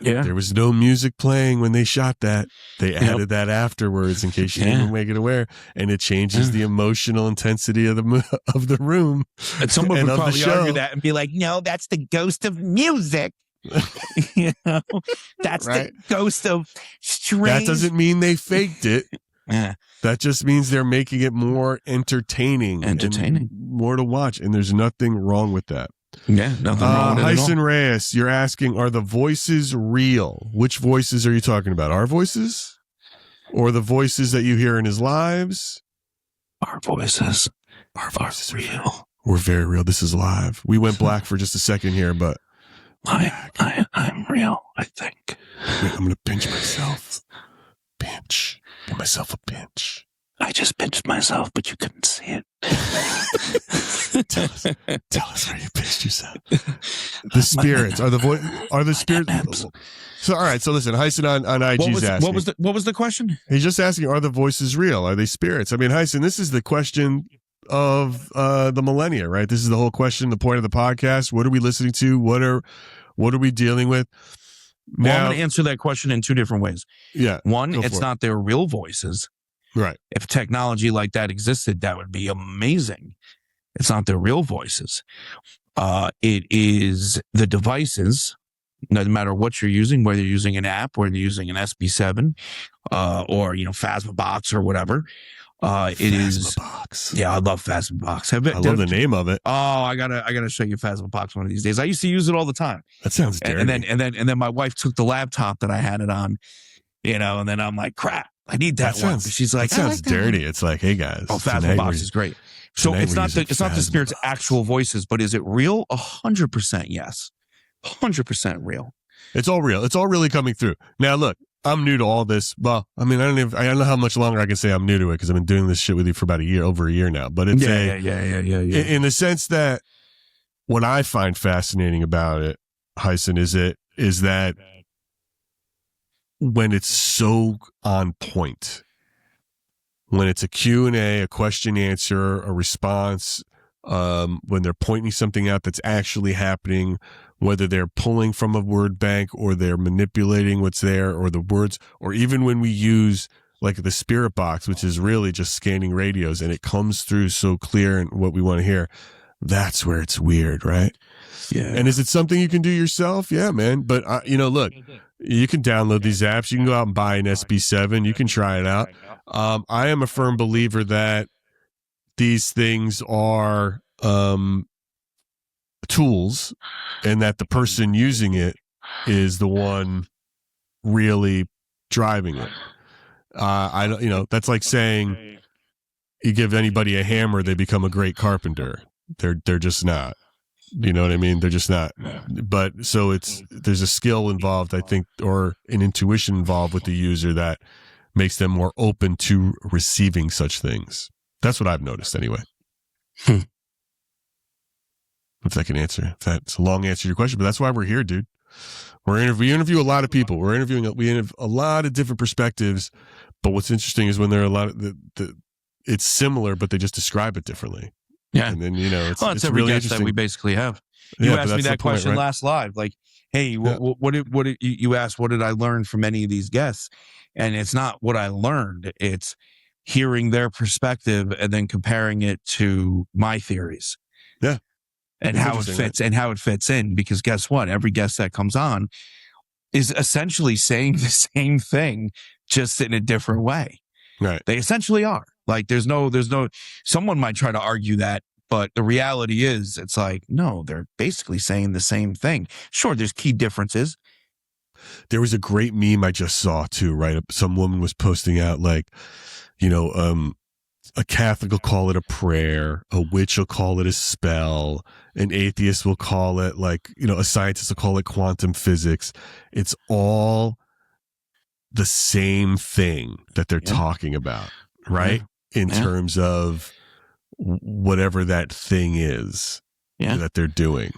Yeah. There was no music playing when they shot that. They added that afterwards in case you didn't make it aware. And it changes the emotional intensity of the room. And someone would probably argue that and be like, no, that's the ghost of music. That's the ghost of strange. That doesn't mean they faked it. Yeah. That just means they're making it more entertaining. And more to watch. And there's nothing wrong with that. Yeah, nothing wrong with it at all. Hyson Reyes, you're asking, are the voices real? Which voices are you talking about? Our voices? Or the voices that you hear in his lives? Our voices. Our voices are real. We're very real. This is live. We went black for just a second here, but I'm real, I think. Wait, I'm going to pinch myself. Pinch. Give myself a pinch. I just pinched myself, but you couldn't see it. Tell us where you pinched yourself. The spirits are the spirits. So all right. So listen, Hyson on IG's asking. What was the question? He's just asking, are the voices real? Are they spirits? I mean, Hyson, this is the question of the millennia, right? This is the whole question, the point of the podcast. What are we listening to? What are we dealing with? Well, I'm going to answer that question in two different ways. Yeah. One, it's not their real voices. Right. If technology like that existed, that would be amazing. It's not their real voices. It is the devices, no matter what you're using, whether you're using an app, whether you're using an SB7, or, Phasmabox or whatever. It is. Phasmabox. Yeah, I love Phasmabox. I love the name of it. Oh, I gotta show you Phasmabox one of these days. I used to use it all the time. That sounds dirty. And then my wife took the laptop that I had it on, and then I'm like, crap. I need that one. She's like, that sounds dirty. It's like, hey guys. Oh, Phasmabox is great. So it's not the spirit's actual voices, but is it real? 100% yes. 100% real. It's all real. It's all really coming through. Now look, I'm new to all this. Well, I mean, I don't know how much longer I can say I'm new to it because I've been doing this shit with you for about over a year now. But it's in the sense that what I find fascinating about it, Hyson, is that when it's so on point, when it's a Q&A, a question answer, a response, when they're pointing something out that's actually happening, whether they're pulling from a word bank or they're manipulating what's there or the words, or even when we use like the spirit box, which is really just scanning radios and it comes through so clear and what we want to hear, that's where it's weird, right? Yeah. And is it something you can do yourself? Yeah, man. But, look, you can download these apps. You can go out and buy an SB7. You can try it out. I am a firm believer that these things are tools and that the person using it is the one really driving it. That's like saying you give anybody a hammer, they become a great carpenter. They're just not. You know what I mean? They're just not. But so there's a skill involved, I think, or an intuition involved with the user that makes them more open to receiving such things. That's what I've noticed anyway. If that can answer. That's a long answer to your question, but that's why we're here, dude. We interview a lot of people. We have a lot of different perspectives, but what's interesting is when there are a lot of it's similar, but they just describe it differently. Yeah. And then, it's every really guest that we basically have. You asked me that question right? Last live. Like, hey, you asked, what did I learn from any of these guests? And it's not what I learned. It's hearing their perspective and then comparing it to my theories. Yeah. And how it fits in. Because guess what? Every guest that comes on is essentially saying the same thing, just in a different way. Right. They essentially are. Like, there's no, someone might try to argue that, but the reality is it's like, no, they're basically saying the same thing. Sure, there's key differences. There was a great meme I just saw too, right? Some woman was posting out like, a Catholic will call it a prayer, a witch will call it a spell, an atheist will call it a scientist will call it quantum physics. It's all the same thing that they're talking about, right? Yeah. In terms of whatever that thing is that they're doing,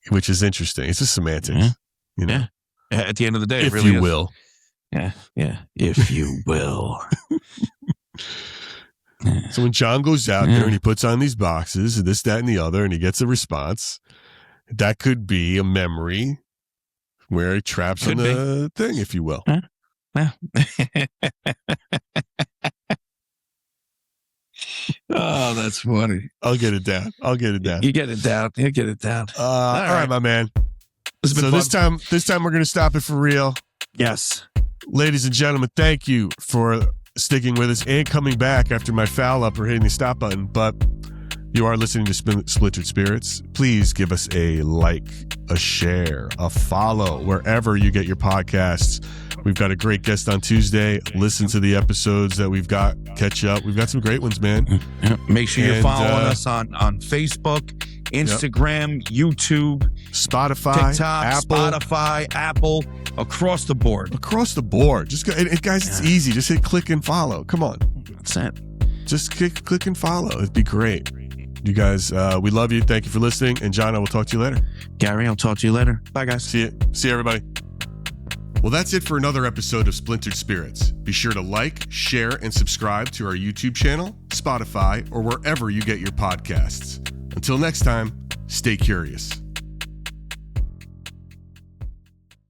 which is interesting. It's just semantics, Yeah. At the end of the day, if it really you will. Yeah. If you will. So when John goes out there and he puts on these boxes and this, that, and the other, and he gets a response, that could be a memory where he traps on the thing, if you will. Oh, that's funny. I'll get it down. You get it down. All right, my man. So this time we're going to stop it for real. Yes. Ladies and gentlemen, thank you for sticking with us and coming back after my foul up or hitting the stop button. But you are listening to Splintered Spirits. Please give us a like, a share, a follow wherever you get your podcasts. We've got a great guest on Tuesday. Listen to the episodes that we've got. Catch up. We've got some great ones, man. Make sure you're following us on Facebook, Instagram, YouTube, Spotify, TikTok, Apple, across the board. Just go, and guys, it's easy. Just hit click and follow. Come on. That's it. Just click and follow. It'd be great. You guys, we love you. Thank you for listening. And John, I will talk to you later. Gary, I'll talk to you later. Bye, guys. See you, everybody. Well, that's it for another episode of Splintered Spirits. Be sure to like, share, and subscribe to our YouTube channel, Spotify, or wherever you get your podcasts. Until next time, stay curious.